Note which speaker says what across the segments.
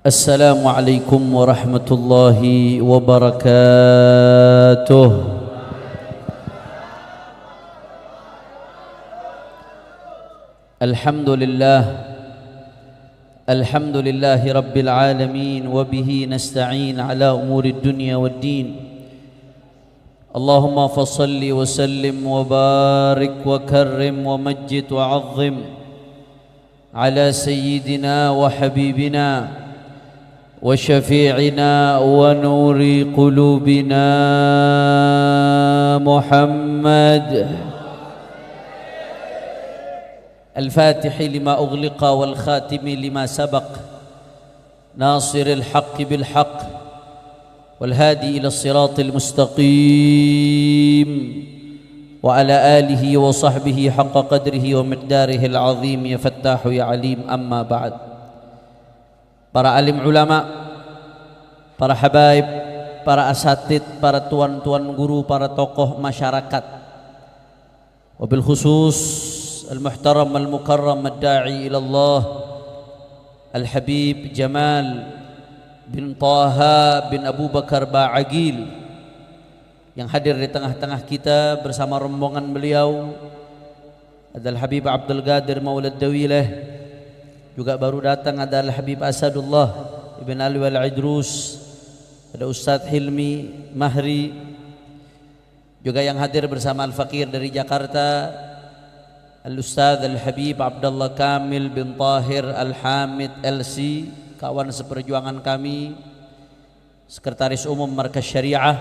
Speaker 1: Assalamualaikum warahmatullahi wabarakatuh. Alhamdulillahi rabbil alamin wa bihi nasta'in ala umuri dunya waddin. Allahumma fassalli wa sallim wa barik wa karrim wa majjid wa azzim ala sayyidina wa habibina wa syafi'ina wa nuri qulubina Muhammad al-Fatihi lima ughliqa wal khatimi lima sabaq nasiril haqqi bil haqq والهادي إلى الصراط المستقيم وعلى آله وصحبه حق قدره ومقداره العظيم يا فتاح يا عليم أما بعد. Para alim ulama, para habaib, para asatid, para tuan-tuan guru, para tokoh masyarakat, wabil khusus al-muhtaram al-mukarram ad-da'i ila Allah al-habib Jamal bin Taha bin Abu Bakar Ba'agil yang hadir di tengah-tengah kita bersama rombongan beliau. Ada Al-Habib Abdul Qadir Maulad Dawilah, juga baru datang ada Al-Habib Asadullah Ibn Ali Wal-Idrus, ada Ustadz Hilmi Mahri, juga yang hadir bersama Al-Fakir dari Jakarta Al-Ustadz Al-Habib Abdullah Kamil bin Tahir Al-Hamid LC, kawan seperjuangan kami, Sekretaris Umum Markas Syariah.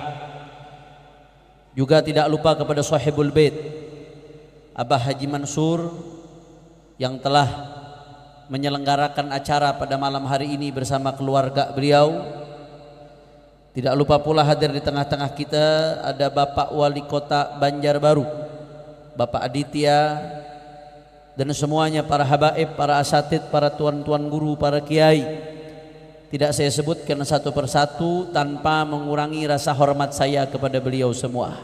Speaker 1: Juga tidak lupa kepada Sahibul Bait Abah Haji Mansur yang telah menyelenggarakan acara pada malam hari ini bersama keluarga beliau. Tidak lupa pula hadir di tengah-tengah kita ada Bapak Wali Kota Banjarbaru, Bapak Aditya, dan semuanya para habaib, para asatid, para tuan-tuan guru, para kiai. Tidak saya sebutkan satu persatu tanpa mengurangi rasa hormat saya kepada beliau semua.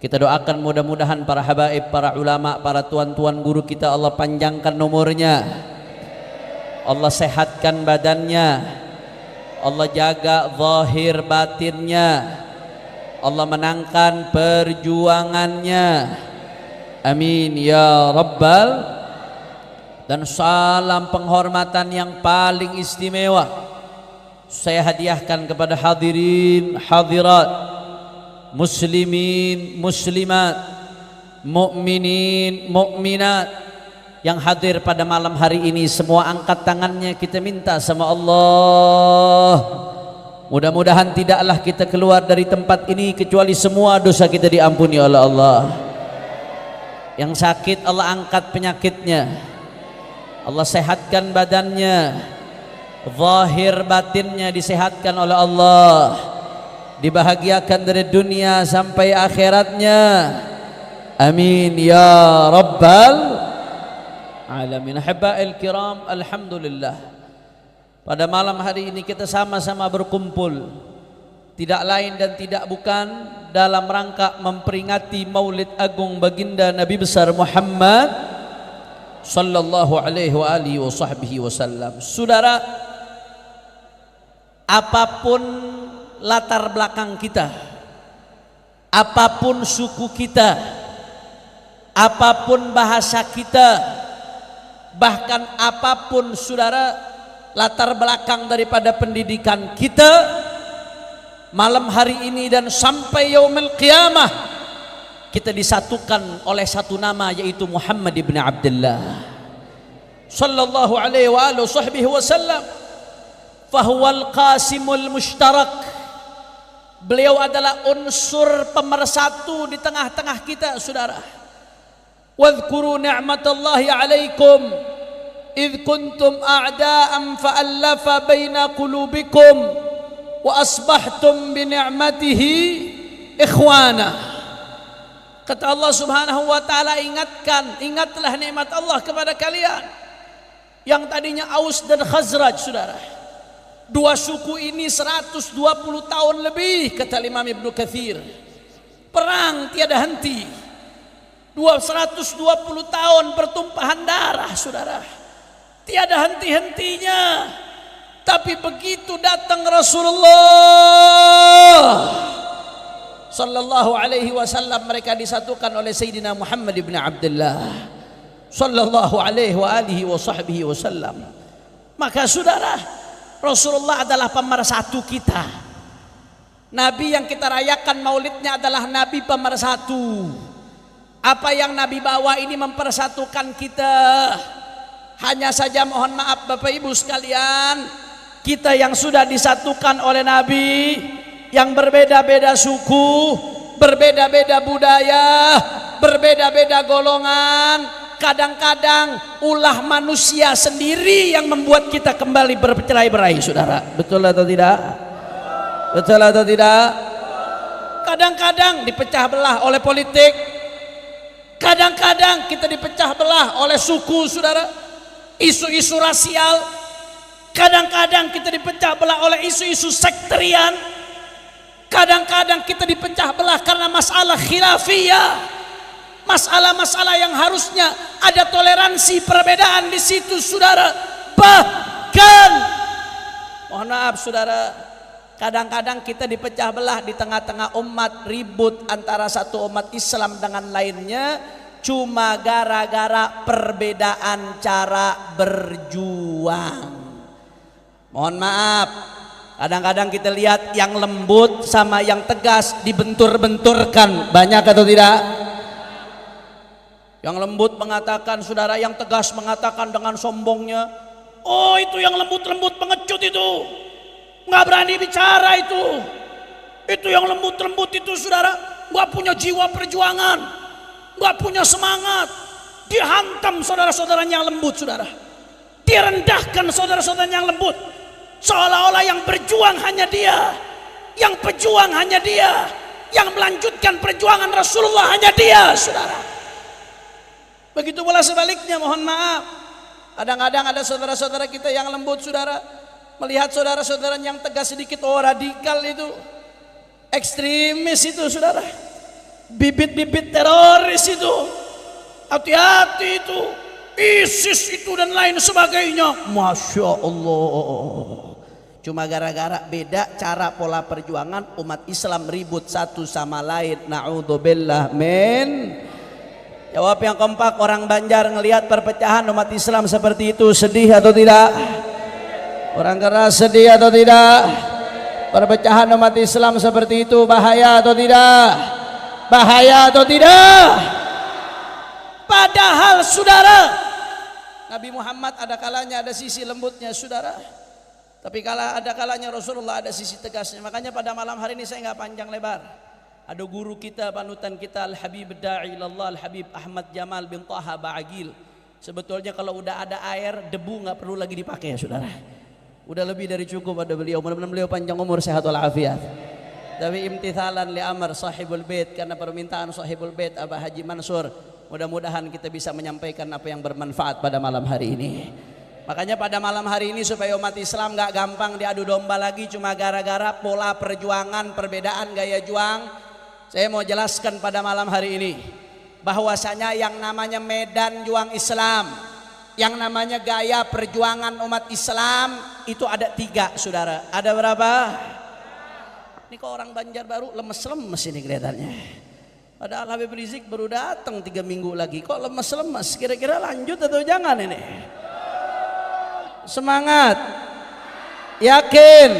Speaker 1: Kita doakan mudah-mudahan para habaib, para ulama, para tuan-tuan guru kita Allah panjangkan umurnya, Allah sehatkan badannya, Allah jaga zahir batinnya, Allah menangkan perjuangannya. Amin ya rabbal. Dan salam penghormatan yang paling istimewa saya hadiahkan kepada hadirin hadirat, muslimin muslimat, mukminin mukminat yang hadir pada malam hari ini. Semua angkat tangannya, kita minta sama Allah, mudah-mudahan tidaklah kita keluar dari tempat ini kecuali semua dosa kita diampuni oleh Allah. Yang sakit Allah angkat penyakitnya, Allah sehatkan badannya, zahir batinnya disehatkan oleh Allah, dibahagiakan dari dunia sampai akhiratnya. Amin ya rabbal alamin. Habail kiram, alhamdulillah, pada malam hari ini kita sama-sama berkumpul tidak lain dan tidak bukan dalam rangka memperingati Maulid Agung Baginda Nabi besar Muhammad sallallahu alaihi wa alihi wa sahbihi wasallam. Saudara, apapun latar belakang kita, apapun suku kita, apapun bahasa kita, bahkan apapun saudara latar belakang daripada pendidikan kita, malam hari ini dan sampai yaumil qiyamah kita disatukan oleh satu nama, yaitu Muhammad ibn Abdullah sallallahu alaihi wa alihi sahbihi wasallam. Fahuwal qasimul mushtarak, beliau adalah unsur pemersatu di tengah-tengah kita. Saudara, wadhkuru ni'matallahi alaikum idh kuntum a'da'an fa'allafa baina qulubikum wa asbahtum bi ni'matihi ikhwana. Kata Allah subhanahu wa ta'ala, ingatlah nikmat Allah kepada kalian yang tadinya Aus dan Khazraj. Saudara, dua suku ini 120 tahun lebih, kata Imam Ibnu Katsir, perang tiada henti. 120 tahun pertumpahan darah, saudara, tiada henti-hentinya. Tapi begitu datang Rasulullah sallallahu alaihi wasallam, mereka disatukan oleh Sayyidina Muhammad ibn Abdullah sallallahu alaihi wa alihi wa sahbihi wasallam. Maka saudara, Rasulullah adalah pemersatu kita. Nabi yang kita rayakan maulidnya adalah Nabi pemersatu. Apa yang Nabi bawa ini mempersatukan kita. Hanya saja mohon maaf Bapak Ibu sekalian, kita yang sudah disatukan oleh Nabi, yang berbeda-beda suku, berbeda-beda budaya, berbeda-beda golongan, kadang-kadang ulah manusia sendiri yang membuat kita kembali bercerai-berai, saudara. Betul atau tidak? Betul atau tidak? Kadang-kadang dipecah belah oleh politik, kadang-kadang kita dipecah belah oleh suku, saudara. Isu-isu rasial, kadang-kadang kita dipecah belah oleh isu-isu sekterian, kadang-kadang kita dipecah belah karena masalah khilafiyah, masalah-masalah yang harusnya ada toleransi perbedaan di situ, saudara. Bahkan mohon maaf saudara, kadang-kadang kita dipecah belah di tengah-tengah umat, ribut antara satu umat Islam dengan lainnya cuma gara-gara perbedaan cara berjuang. Mohon maaf, kadang-kadang kita lihat yang lembut sama yang tegas dibentur-benturkan. Banyak atau tidak? Yang lembut mengatakan, saudara, yang tegas mengatakan dengan sombongnya, oh itu yang lembut-lembut pengecut itu nggak berani bicara, itu yang lembut-lembut itu, saudara, nggak punya jiwa perjuangan, nggak punya semangat. Dihantam saudara-saudaranya yang lembut, saudara. Direndahkan saudara-saudaranya yang lembut, seolah-olah yang berjuang hanya dia, yang pejuang hanya dia, yang melanjutkan perjuangan Rasulullah hanya dia, saudara. Begitu pula sebaliknya, mohon maaf, kadang-kadang ada saudara-saudara kita yang lembut, saudara, melihat saudara-saudara yang tegas sedikit, oh radikal itu, ekstremis itu, saudara, bibit-bibit teroris itu, hati-hati itu, ISIS itu dan lain sebagainya. Masya Allah, cuma gara-gara beda cara pola perjuangan umat Islam ribut satu sama lain. Na'udzubillah min. Jawab yang kompak, orang Banjar ngelihat perpecahan umat Islam seperti itu, sedih atau tidak? Orang keras sedih atau tidak? Perpecahan umat Islam seperti itu bahaya atau tidak? Bahaya atau tidak? Padahal saudara, Nabi Muhammad ada kalanya ada sisi lembutnya, saudara. Tapi ada kalanya Rasulullah ada sisi tegasnya. Makanya pada malam hari ini saya nggak panjang lebar. Ada guru kita, panutan kita, Al-Habib Da'i ilallah, Al-Habib Ahmad Jamal bin Taha Ba'agil. Sebetulnya kalau udah ada air, debu nggak perlu lagi dipakai, ya saudara. Udah lebih dari cukup pada beliau. Mudah-mudahan beliau panjang umur, sehat walafiat. Tapi imtithalan li amr sahibul bait, karena permintaan sahibul bait Abah Haji Mansur, mudah-mudahan kita bisa menyampaikan apa yang bermanfaat pada malam hari ini. Makanya pada malam hari ini supaya umat Islam gak gampang diadu domba lagi cuma gara-gara pola perjuangan, perbedaan gaya juang, saya mau jelaskan pada malam hari ini bahwasanya yang namanya medan juang Islam, yang namanya gaya perjuangan umat Islam itu ada 3, saudara. Ada berapa? Ini kok orang Banjarbaru lemes-lemes ini kelihatannya. Padahal Habib Rizik baru datang 3 minggu lagi, kok lemes-lemes? Kira-kira lanjut atau jangan ini? Semangat, yakin,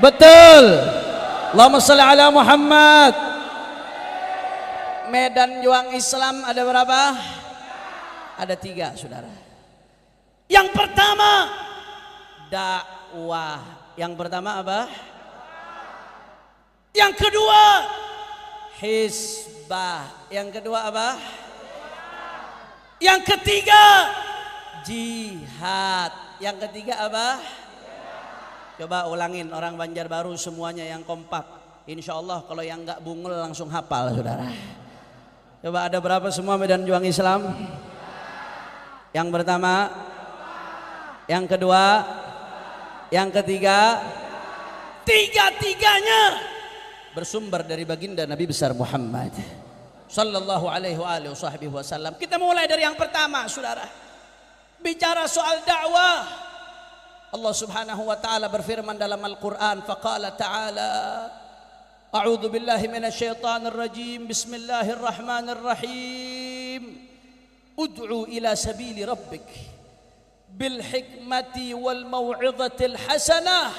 Speaker 1: betul. Allahumma shalli ala Muhammad. Medan juang Islam ada berapa? Ada 3, saudara. Yang pertama dakwah. Yang pertama apa? Yang kedua hizbah. Yang kedua apa? Yang ketiga jihad. Yang ketiga apa? Coba ulangin orang Banjarbaru semuanya yang kompak. Insya Allah kalau yang nggak bungul langsung hafal, saudara. Coba ada berapa semua medan juang Islam? Yang pertama, yang kedua, yang ketiga, tiga-tiganya bersumber dari baginda Nabi besar Muhammad sallallahu alaihi wasallam. Kita mulai dari yang pertama, saudara. Bicara soal dakwah, Allah Subhanahu wa taala berfirman dalam Al-Qur'an, faqala ta'ala a'udzu billahi minasyaitonir rajim, bismillahirrahmanirrahim, ud'u ila sabili rabbik bil hikmati wal mau'izatil hasanah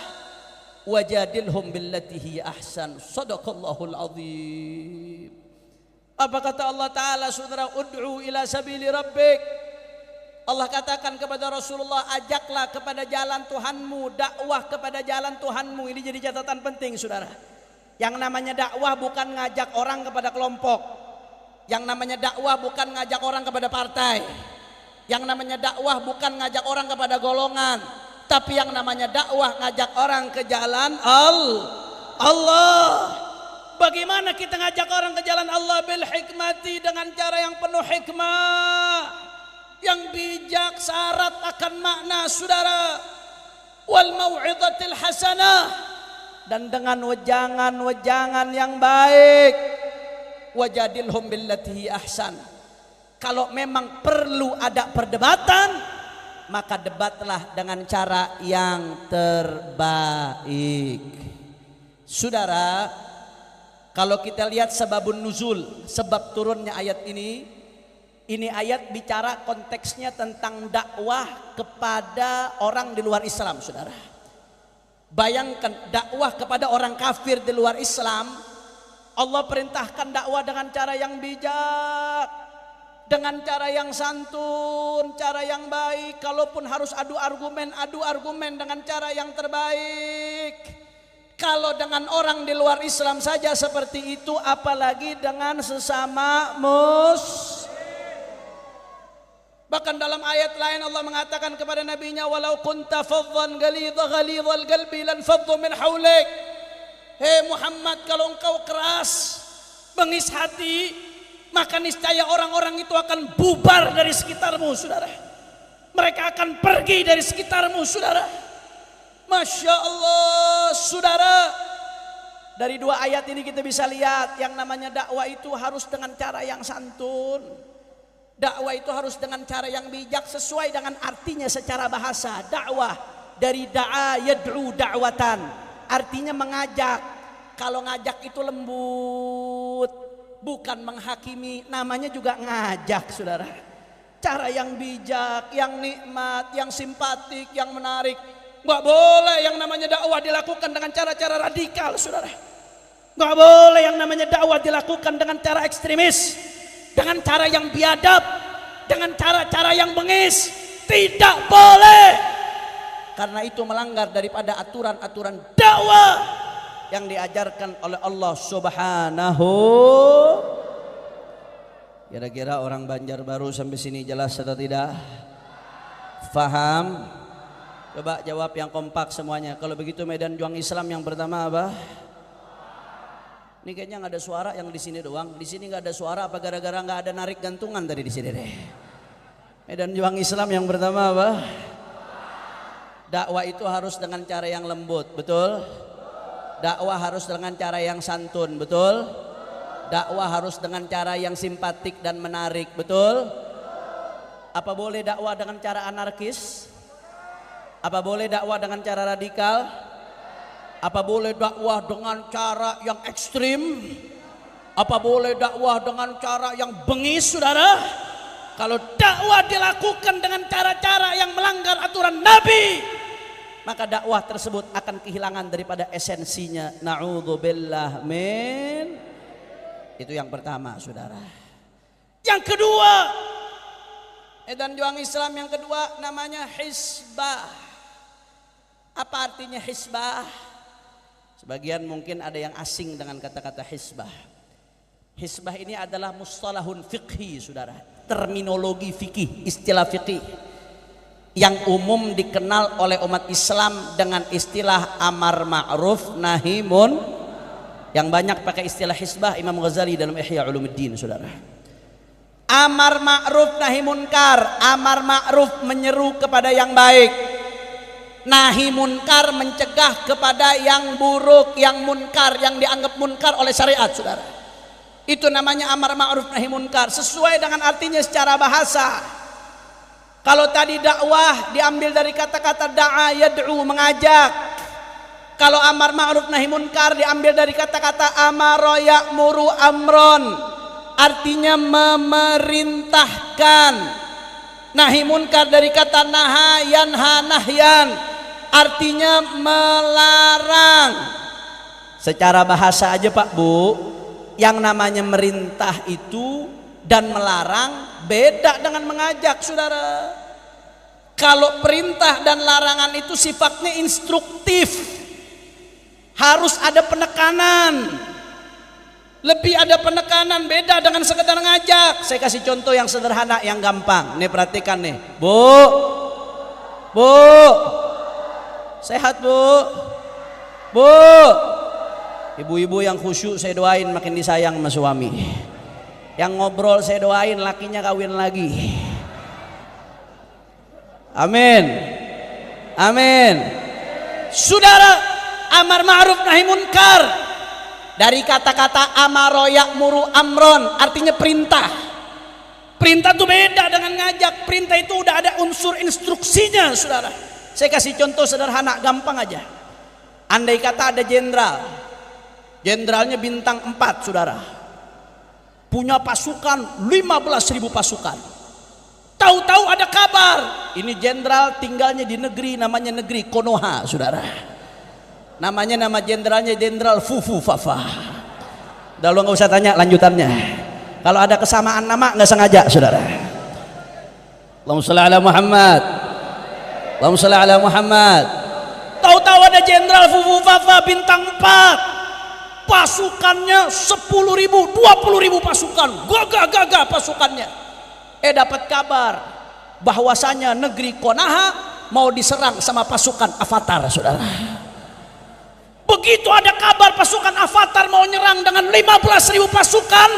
Speaker 1: wajadilhum billati hiya ahsan. Shadaqallahul azim. Apa kata Allah taala, saudara? Ud'u ila sabili rabbik. Allah katakan kepada Rasulullah, ajaklah kepada jalan Tuhanmu, dakwah kepada jalan Tuhanmu. Ini jadi catatan penting, saudara. Yang namanya dakwah bukan ngajak orang kepada kelompok. Yang namanya dakwah bukan ngajak orang kepada partai. Yang namanya dakwah bukan ngajak orang kepada golongan. Tapi yang namanya dakwah ngajak orang ke jalan Allah. Bagaimana kita ngajak orang ke jalan Allah? Bil hikmati, dengan cara yang penuh hikmah, yang bijak, syarat akan makna, saudara. Wal mau'izatil hasanah, dan dengan wejangan-wejangan yang baik. Wajadilhum billati ahsan. Kalau memang perlu ada perdebatan, maka debatlah dengan cara yang terbaik. Saudara, kalau kita lihat sebabun nuzul, sebab turunnya ayat ini ayat bicara konteksnya tentang dakwah kepada orang di luar Islam, saudara. Bayangkan dakwah kepada orang kafir di luar Islam. Allah perintahkan dakwah dengan cara yang bijak, dengan cara yang santun, cara yang baik. Kalaupun harus adu argumen dengan cara yang terbaik. Kalau dengan orang di luar Islam saja seperti itu, apalagi dengan sesama Bahkan dalam ayat lain Allah mengatakan kepada nabinya, walau kunta faddan ghalidhal qalbi lan faddu min haulik. Hei Muhammad, kalau engkau keras, bengis hati, maka niscaya orang-orang itu akan bubar dari sekitarmu, saudara. Mereka akan pergi dari sekitarmu, saudara. Masya Allah, saudara. Dari dua ayat ini kita bisa lihat yang namanya dakwah itu harus dengan cara yang santun. Dakwah itu harus dengan cara yang bijak, sesuai dengan artinya secara bahasa. Dakwah dari da'a yad'u da'watan, artinya mengajak. Kalau ngajak itu lembut, bukan menghakimi. Namanya juga ngajak, saudara. Cara yang bijak, yang nikmat, yang simpatik, yang menarik. Nggak boleh yang namanya dakwah dilakukan dengan cara-cara radikal, saudara. Nggak boleh yang namanya dakwah dilakukan dengan cara ekstremis, dengan cara yang biadab, dengan cara-cara yang bengis. Tidak boleh, karena itu melanggar daripada aturan-aturan dakwah yang diajarkan oleh Allah Subhanahu. Kira-kira orang Banjarbaru sampai sini jelas atau tidak? Faham? Coba jawab yang kompak semuanya. Kalau begitu medan juang Islam yang pertama apa? Ini kayaknya nggak ada suara yang di sini doang. Di sini nggak ada suara, apa gara-gara nggak ada narik gantungan tadi di sini deh. Medan juang Islam yang pertama apa? Dakwah itu harus dengan cara yang lembut, betul? Dakwah harus dengan cara yang santun, betul? Dakwah harus dengan cara yang simpatik dan menarik, betul? Apa boleh dakwah dengan cara anarkis? Apa boleh dakwah dengan cara radikal? Apa boleh dakwah dengan cara yang ekstrim? Apa boleh dakwah dengan cara yang bengis, saudara? Kalau dakwah dilakukan dengan cara-cara yang melanggar aturan Nabi, maka dakwah tersebut akan kehilangan daripada esensinya. Na'udzubillah min. Itu yang pertama, saudara. Yang kedua, medan juang Islam yang kedua namanya hisbah. Apa artinya hisbah? Sebagian mungkin ada yang asing dengan kata-kata hisbah. Hisbah ini adalah mustalahun fiqhi, saudara. Terminologi fikih, istilah fikih yang umum dikenal oleh umat Islam dengan istilah amar ma'ruf nahi mun. Yang banyak pakai istilah hisbah Imam Ghazali dalam Ihya Ulumuddin, saudara. Amar ma'ruf nahi munkar. Amar ma'ruf menyeru kepada yang baik, nahi munkar mencegah kepada yang buruk, yang munkar, yang dianggap munkar oleh syariat, saudara. Itu namanya amar ma'ruf nahi munkar, sesuai dengan artinya secara bahasa.
Speaker 2: Kalau tadi dakwah diambil dari kata-kata da'a yad'u, mengajak. Kalau amar ma'ruf nahi munkar diambil dari kata-kata amara ya'muru amron, artinya memerintahkan. Nahi munkar dari kata naha yanha nahyan, artinya melarang. Secara bahasa aja Pak Bu, yang namanya merintah itu dan melarang beda dengan mengajak, saudara. Kalau perintah dan larangan itu sifatnya instruktif, harus ada penekanan, lebih ada penekanan, beda dengan sekedar ngajak. Saya kasih contoh yang sederhana, yang gampang. Nih perhatikan nih, Bu, sehat Bu, ibu-ibu yang khusyuk saya doain makin disayang sama suami. Yang ngobrol saya doain lakinya kawin lagi. Amin, amin. Saudara, amar ma'ruf nahi munkar dari kata-kata amaro ya'muru amron, artinya perintah. Perintah itu beda dengan ngajak. Perintah itu udah ada unsur instruksinya, saudara. Saya kasih contoh sederhana, gampang aja. Andai kata ada jenderal, jenderalnya bintang 4, saudara, punya pasukan 15.000 pasukan. Tahu-tahu ada kabar, ini jenderal tinggalnya di negeri namanya negeri Konoha, saudara. Nama jenderalnya Jenderal Fufu Fafa. Udah lu nggak usah tanya lanjutannya. Kalau ada kesamaan nama nggak sengaja, saudara. Allahumma shalli ala Muhammad. Allahumma shalli ala Muhammad. Tahu-tahu ada Jenderal Fufu Fafa bintang 4. Pasukannya 10.000, 20.000 pasukan, gagah pasukannya. Dapat kabar bahwasanya negeri Konoha mau diserang sama pasukan Avatar, saudara. Begitu ada kabar pasukan Avatar mau nyerang dengan 15.000 pasukan,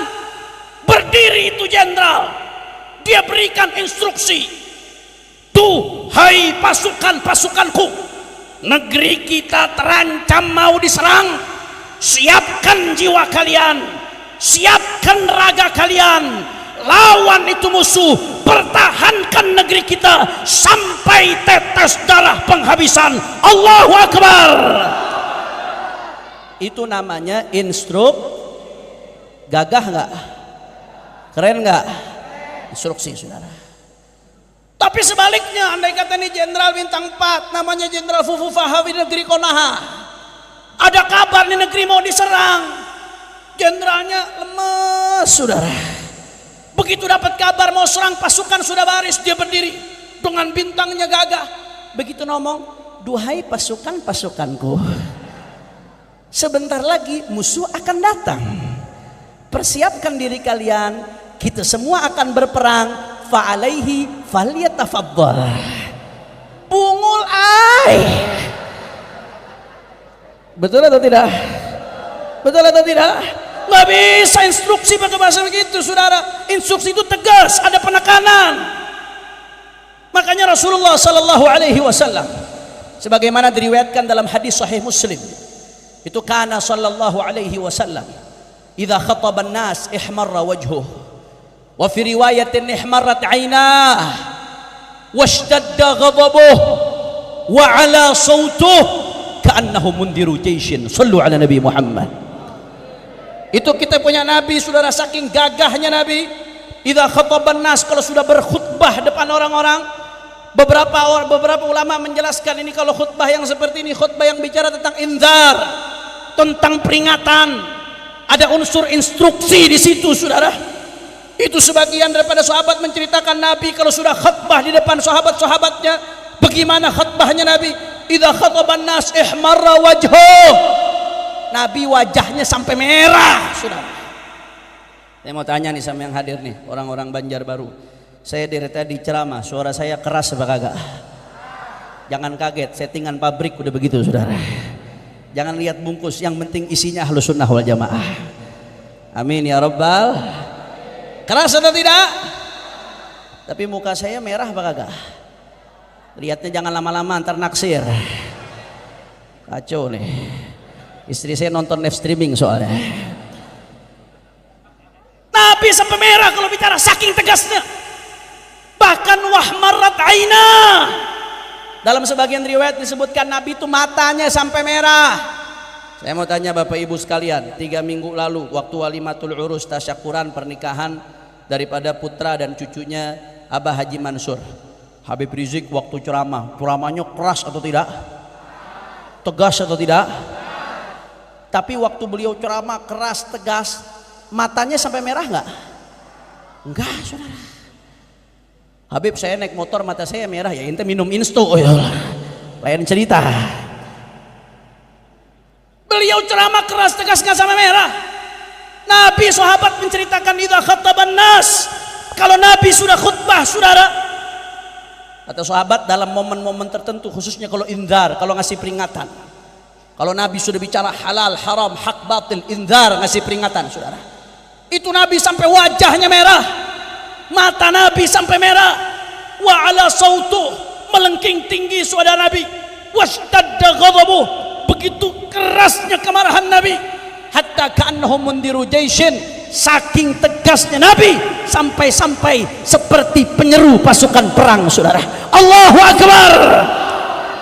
Speaker 2: berdiri itu jenderal, dia berikan instruksi, tuh hai pasukanku, negeri kita terancam mau diserang. Siapkan jiwa kalian, siapkan raga kalian, lawan itu musuh, pertahankan negeri kita sampai tetes darah penghabisan. Allahu Akbar. Itu namanya gagah nggak? Keren nggak? Instruksi, saudara. Tapi sebaliknya, andai kata ini jenderal bintang 4 namanya Jenderal Fufu Fafa di negeri Konoha, ada kabar nih negeri mau diserang, jenderalnya lemes, saudara. Begitu dapat kabar mau serang, pasukan sudah baris, dia berdiri dengan bintangnya gagah. Begitu ngomong, duhai pasukanku, sebentar lagi musuh akan datang. Persiapkan diri kalian, kita semua akan berperang. Fa'alaihi falyatafaddal. Bungul ai. Betul atau tidak? Betul atau tidak? Nggak bisa instruksi pakai bahasa begitu, saudara. Instruksi itu tegas, ada penekanan. Makanya Rasulullah Sallallahu Alaihi Wasallam, sebagaimana diriwayatkan dalam hadis Sahih Muslim, itu kana Sallallahu Alaihi Wasallam, idza khataba an-nas ihmarra wajhuh, wa fi riwayatin ihmarrat 'ainah, washtadda ghadabuh, wa 'ala sautuh ka'annahu mundiru jaishin. Sallu ala Nabi Muhammad. Itu kita punya Nabi, saudara, saking gagahnya Nabi. Idza khataban nas, kalau sudah berkhutbah depan orang-orang, beberapa ulama menjelaskan ini kalau khutbah yang seperti ini, khutbah yang bicara tentang inzar, tentang peringatan, ada unsur instruksi di situ, saudara. Itu sebagian daripada sahabat menceritakan Nabi kalau sudah khutbah di depan sahabat-sahabatnya, bagaimana khutbahnya Nabi. Idza khataban nas ihmarra wajhuh, Nabi wajahnya sampai merah, saudara. Saya mau tanya nih sama yang hadir nih, orang-orang Banjarbaru. Saya dari tadi ceramah, suara saya keras apa kagak? Jangan kaget, settingan pabrik udah begitu, saudara. Jangan lihat bungkus, yang penting isinya Ahlus Sunnah wal Jamaah. Amin ya Rabbal. Keras atau tidak? Tapi muka saya merah apa kagak? Lihatnya jangan lama-lama, ntar naksir. Kacau nih. Istri saya nonton live streaming soalnya. Nabi sampai merah kalau bicara, saking tegasnya. Bahkan wahmarat aina. Dalam sebagian riwayat disebutkan Nabi itu matanya sampai merah. Saya mau tanya Bapak Ibu sekalian, 3 minggu lalu waktu walimatul urus tasyakuran pernikahan daripada putra dan cucunya Abah Haji Mansur, Habib Rizik waktu ceramahnya keras atau tidak? Tegas atau tidak? Tapi waktu beliau ceramah keras, tegas, matanya sampai merah nggak? Enggak, saudara. Habib, saya naik motor mata saya merah, ya ente minum insto, oh ya, lain cerita. Beliau ceramah keras, tegas, nggak sampai merah. Nabi sahabat menceritakan idza khataban nas, kalau Nabi sudah khutbah, saudara, kata sahabat dalam momen-momen tertentu, khususnya kalau indar, kalau ngasih peringatan, kalau Nabi sudah bicara halal, haram, hak, batil, indar, ngasih peringatan, saudara, itu Nabi sampai wajahnya merah, mata Nabi sampai merah, wa ala sautuh, melengking tinggi suara Nabi, washtadda ghadabuh, begitu kerasnya kemarahan Nabi, hatta ka'annahum mundiru jaishin, saking tegasnya Nabi sampai-sampai seperti penyeru pasukan perang, saudara. Allahu Akbar,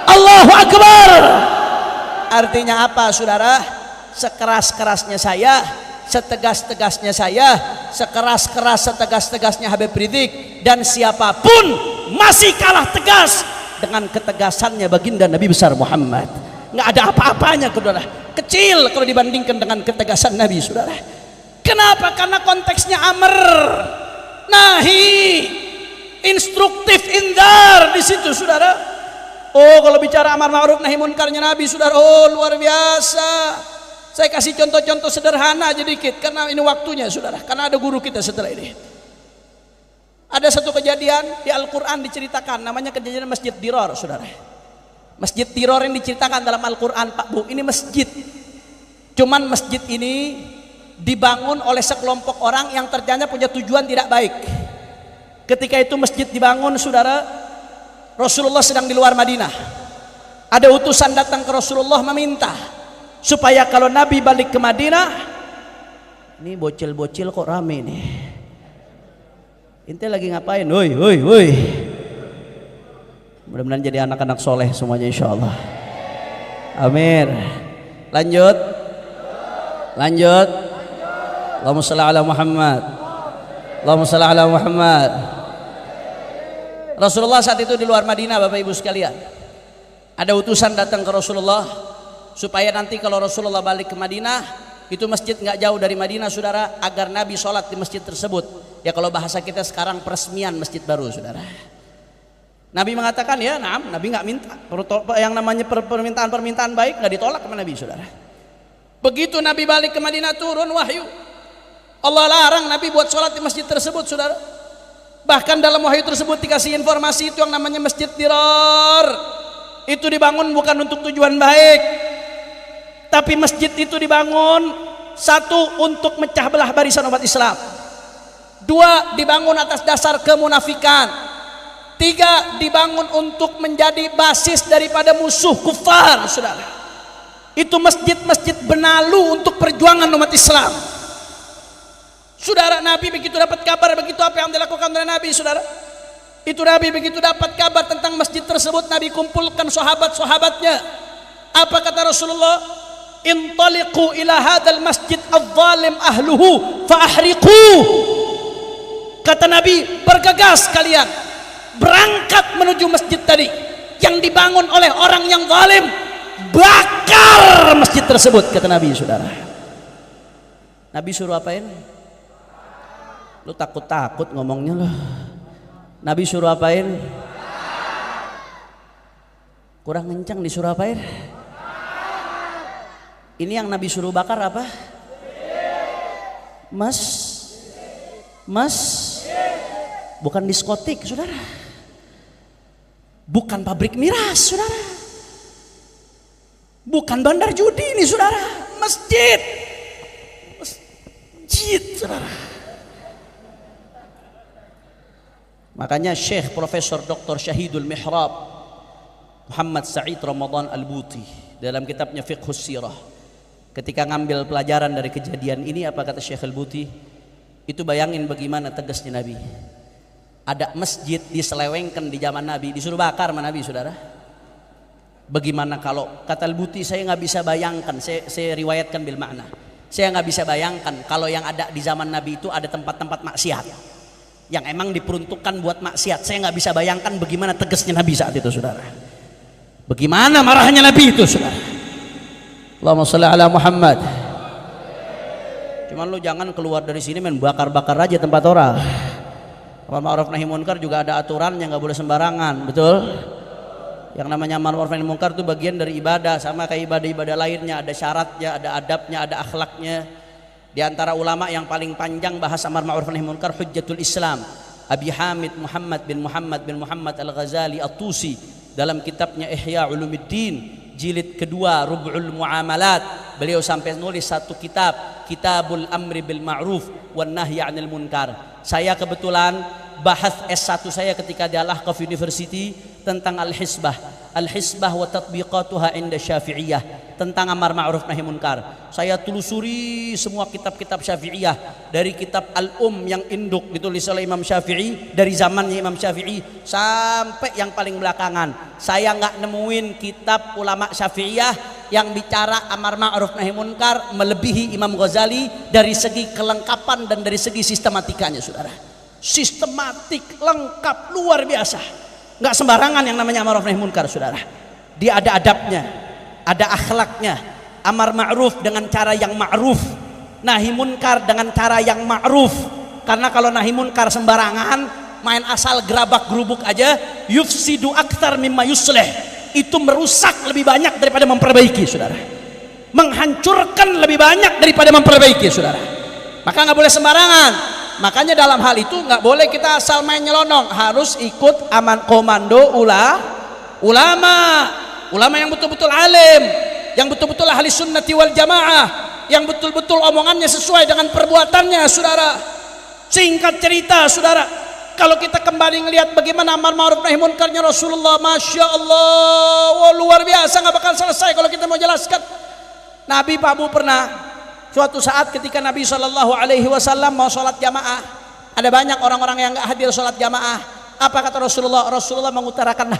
Speaker 2: Allahu Akbar. Artinya apa, saudara? Sekeras-kerasnya saya, setegas-tegasnya saya, sekeras-keras setegas-tegasnya Habib Rizik, dan siapapun masih kalah tegas dengan ketegasannya baginda Nabi besar Muhammad. Nggak ada apa-apanya, saudara, kecil kalau dibandingkan dengan ketegasan Nabi, saudara. Kenapa? Karena konteksnya amr, nahi, instruktif, indar di situ, saudara. Oh, kalau bicara amar ma'ruf nahi munkarnya Nabi, saudara, oh luar biasa. Saya kasih contoh-contoh sederhana aja dikit karena ini waktunya, saudara, karena ada guru kita setelah ini. Ada satu kejadian di Al-Quran diceritakan, namanya kejadian Masjid Diror, saudara. Masjid Diror yang diceritakan dalam Al-Quran, Pak Bu, ini masjid, cuman masjid ini dibangun oleh sekelompok orang yang ternyata punya tujuan tidak baik. Ketika itu masjid dibangun, saudara, Rasulullah sedang di luar Madinah. Ada utusan datang ke Rasulullah meminta supaya kalau Nabi balik ke Madinah, ini bocil-bocil kok rame nih, ente lagi ngapain? Woi, woi, woi. Mudah-mudahan jadi anak-anak soleh semuanya, insya Allah. Amin. Lanjut, lanjut. Allahumma shalli ala Muhammad. Allahumma shalli ala Muhammad. Rasulullah saat itu di luar Madinah, Bapak Ibu sekalian. Ada utusan datang ke Rasulullah supaya nanti kalau Rasulullah balik ke Madinah, itu masjid nggak jauh dari Madinah, saudara, agar Nabi sholat di masjid tersebut. Ya kalau bahasa kita sekarang peresmian masjid baru, saudara. Nabi mengatakan ya, Nabi nggak minta yang namanya permintaan baik nggak ditolak sama Nabi, saudara. Begitu Nabi balik ke Madinah, turun wahyu. Allah larang Nabi buat sholat di masjid tersebut, saudara. Bahkan dalam wahyu tersebut dikasih informasi itu yang namanya Masjid Diror. Itu dibangun bukan untuk tujuan baik, tapi masjid itu dibangun, satu, untuk mecah belah barisan umat Islam. Dua, dibangun atas dasar kemunafikan. Tiga, dibangun untuk menjadi basis daripada musuh kufar, saudara. Itu masjid-masjid benalu untuk perjuangan umat Islam, saudara. Nabi begitu dapat kabar, begitu apa yang dilakukan oleh Nabi, saudara. Itu Nabi begitu dapat kabar tentang masjid tersebut, Nabi kumpulkan sahabat-sahabatnya. Apa kata Rasulullah? Intaliqu ila hadzal masjid adh-dhalim ahluhu fa ahriqu. Kata Nabi, bergegas kalian, berangkat menuju masjid tadi yang dibangun oleh orang yang zalim, bakar masjid tersebut, kata Nabi, saudara. Nabi suruh apain? Lu takut-takut ngomongnya loh. Nabi suruh apain? Kurang kencang, disuruh apain? Ini yang Nabi suruh bakar apa? Bukan diskotik, saudara. Bukan pabrik miras, saudara. Bukan bandar judi ini, saudara. Masjid, saudara. Makanya Syekh Profesor Dr. Syahidul Mihrab Muhammad Sa'id Ramadan Al-Buti dalam kitabnya Fiqhus Sirah, ketika ngambil pelajaran dari kejadian ini, apa kata Syekh Al-Buti? Itu bayangin bagaimana tegasnya Nabi. Ada masjid diselewengkan di zaman Nabi, disuruh bakar sama Nabi, saudara. Bagaimana kalau, kata Al-Buti, saya nggak bisa bayangkan, saya riwayatkan bil makna, saya nggak bisa bayangkan kalau yang ada di zaman Nabi itu ada tempat-tempat maksiat yang emang diperuntukkan buat maksiat. Saya nggak bisa bayangkan bagaimana tegasnya Nabi saat itu, saudara. Bagaimana marahnya Nabi itu, saudara. Allahumma sholli ala Muhammad. Cuman lu jangan keluar dari sini main bakar-bakar aja tempat orang. Amar ma'ruf nahi munkar juga ada aturannya, nggak boleh sembarangan, betul? Yang namanya amar ma'ruf nahi munkar itu bagian dari ibadah, sama kayak ibadah-ibadah lainnya, ada syaratnya, ada adabnya, ada akhlaknya. Di antara ulama yang paling panjang bahas amar ma'ruf nahi munkar, Hujjatul Islam, Abi Hamid Muhammad bin Muhammad Al-Ghazali At-Tusi, dalam kitabnya Ihya Ulumuddin jilid kedua Rub'ul Muamalat, beliau sampai nulis satu kitab, Kitabul Amri bil Ma'ruf wan Nahyi 'anil Munkar. Saya kebetulan bahas S1 saya ketika di Al-Ahqaf University tentang al-hisbah wa tatbiqatuha inda Syafi'iyah, tentang amar ma'ruf nahi munkar. Saya telusuri semua kitab-kitab Syafi'iyah, dari kitab yang induk ditulis oleh Imam Syafi'i dari zamannya Imam Syafi'i sampai yang paling belakangan. Saya nggak nemuin kitab ulama Syafi'iyah yang bicara amar ma'ruf nahi munkar melebihi Imam Ghazali dari segi kelengkapan dan dari segi sistematikanya, saudara. Sistematik, lengkap, luar biasa. Nggak sembarangan yang namanya amar ma'ruf nahi munkar, saudara. Dia ada adabnya, ada akhlaknya. Amar ma'ruf dengan cara yang ma'ruf, nahi munkar dengan cara yang ma'ruf. Karena kalau nahi munkar sembarangan, main asal gerabak gerubuk aja, yufsidu aktsar mimma yuslih, itu merusak lebih banyak daripada memperbaiki, saudara. Menghancurkan lebih banyak daripada memperbaiki, saudara. Maka nggak boleh sembarangan. Makanya dalam hal itu nggak boleh kita asal main nyelonong, harus ikut komando ulama yang betul-betul alim, yang betul-betul ahli sunnati wal jamaah, yang betul-betul omongannya sesuai dengan perbuatannya, saudara. Singkat cerita, saudara, kalau kita kembali melihat bagaimana amar ma'ruf nahi munkarnya Rasulullah, Masya Allah, luar biasa, nggak bakal selesai kalau kita mau jelaskan. Nabi Pak Bu pernah suatu saat ketika Nabi SAW mau sholat jamaah, ada banyak orang-orang yang nggak hadir sholat jamaah. Apa kata Rasulullah? Rasulullah mengutarakan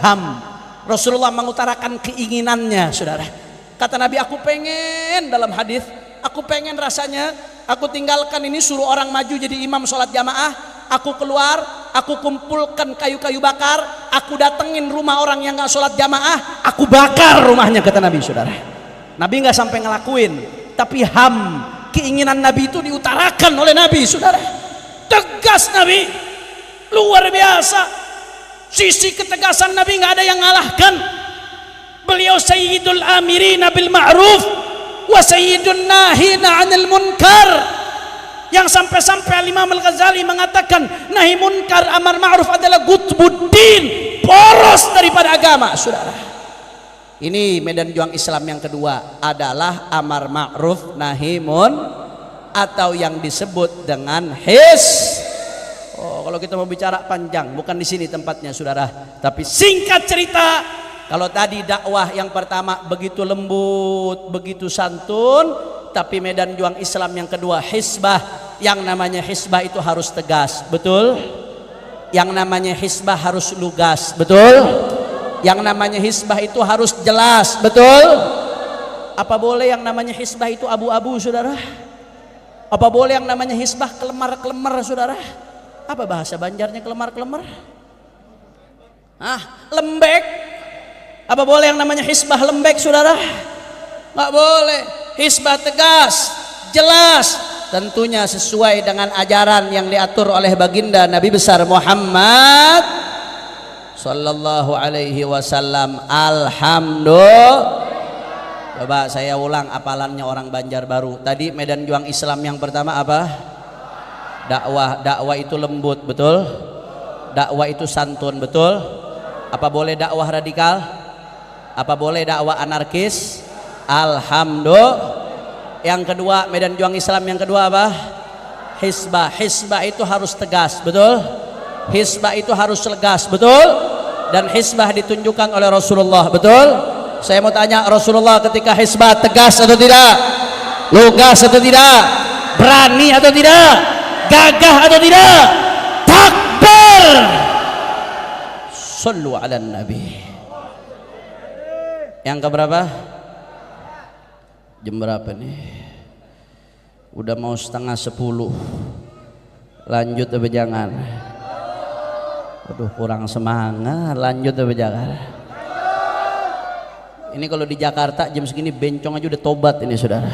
Speaker 2: Rasulullah mengutarakan keinginannya, saudara. Kata Nabi, aku pengen, dalam hadis, aku pengen rasanya aku tinggalkan ini, suruh orang maju jadi imam sholat jamaah, aku keluar, aku kumpulkan kayu-kayu bakar, aku datengin rumah orang yang nggak sholat jamaah, aku bakar rumahnya, kata Nabi, saudara. Nabi nggak sampai ngelakuin, tapi keinginan Nabi itu diutarakan oleh Nabi, saudara. Tegas Nabi, luar biasa. Sisi ketegasan Nabi nggak ada yang ngalahkan. Beliau sayyidul amirina bil ma'ruf wa sayyidun nahina 'anil munkar, yang sampai-sampai Imam Al-Ghazali mengatakan nahi munkar amar ma'ruf adalah gutbuddin, poros daripada agama, saudara. Ini medan juang Islam yang kedua adalah amar ma'ruf nahi atau yang disebut dengan kalau kita mau bicara panjang, bukan di sini tempatnya, saudara. Tapi singkat cerita, kalau tadi dakwah yang pertama begitu lembut, begitu santun, tapi medan juang Islam yang kedua hisbah. Yang namanya hisbah itu harus tegas, betul? Yang namanya hisbah harus lugas, betul? Yang namanya hisbah itu harus jelas, betul? Apa boleh yang namanya hisbah itu abu-abu, saudara? Apa boleh yang namanya hisbah kelemar-kelemar, saudara? Apa bahasa Banjarnya kelemar-kelemar? Lembek. Apa boleh yang namanya hisbah lembek, saudara? Nggak boleh. Hisbah tegas, jelas, tentunya sesuai dengan ajaran yang diatur oleh baginda Nabi besar Muhammad sallallahu alaihi wasallam. Alhamdulillah. Coba saya ulang apalannya orang Banjarbaru. Tadi medan juang Islam yang pertama apa? Dakwah itu lembut, betul? Dakwah itu santun, betul? Apa boleh dakwah radikal? Apa boleh dakwah anarkis? Alhamdulillah. Yang kedua, medan juang Islam yang kedua apa? Hisbah. Hisbah itu harus tegas, betul? Hisbah itu harus tegas, betul? Dan hisbah ditunjukkan oleh Rasulullah, betul? Saya mau tanya, Rasulullah ketika hisbah tegas atau tidak? Lugas atau tidak? Berani atau tidak? Gagah atau tidak? Takbir. takbir.
Speaker 1: Sallu ala nabi. Yang keberapa? Jam berapa nih? Udah mau 9:30. Lanjut apa jangan? Aduh, kurang semangat. Lanjut apa jangan? Ini kalau di Jakarta jam segini bencong aja udah tobat ini saudara.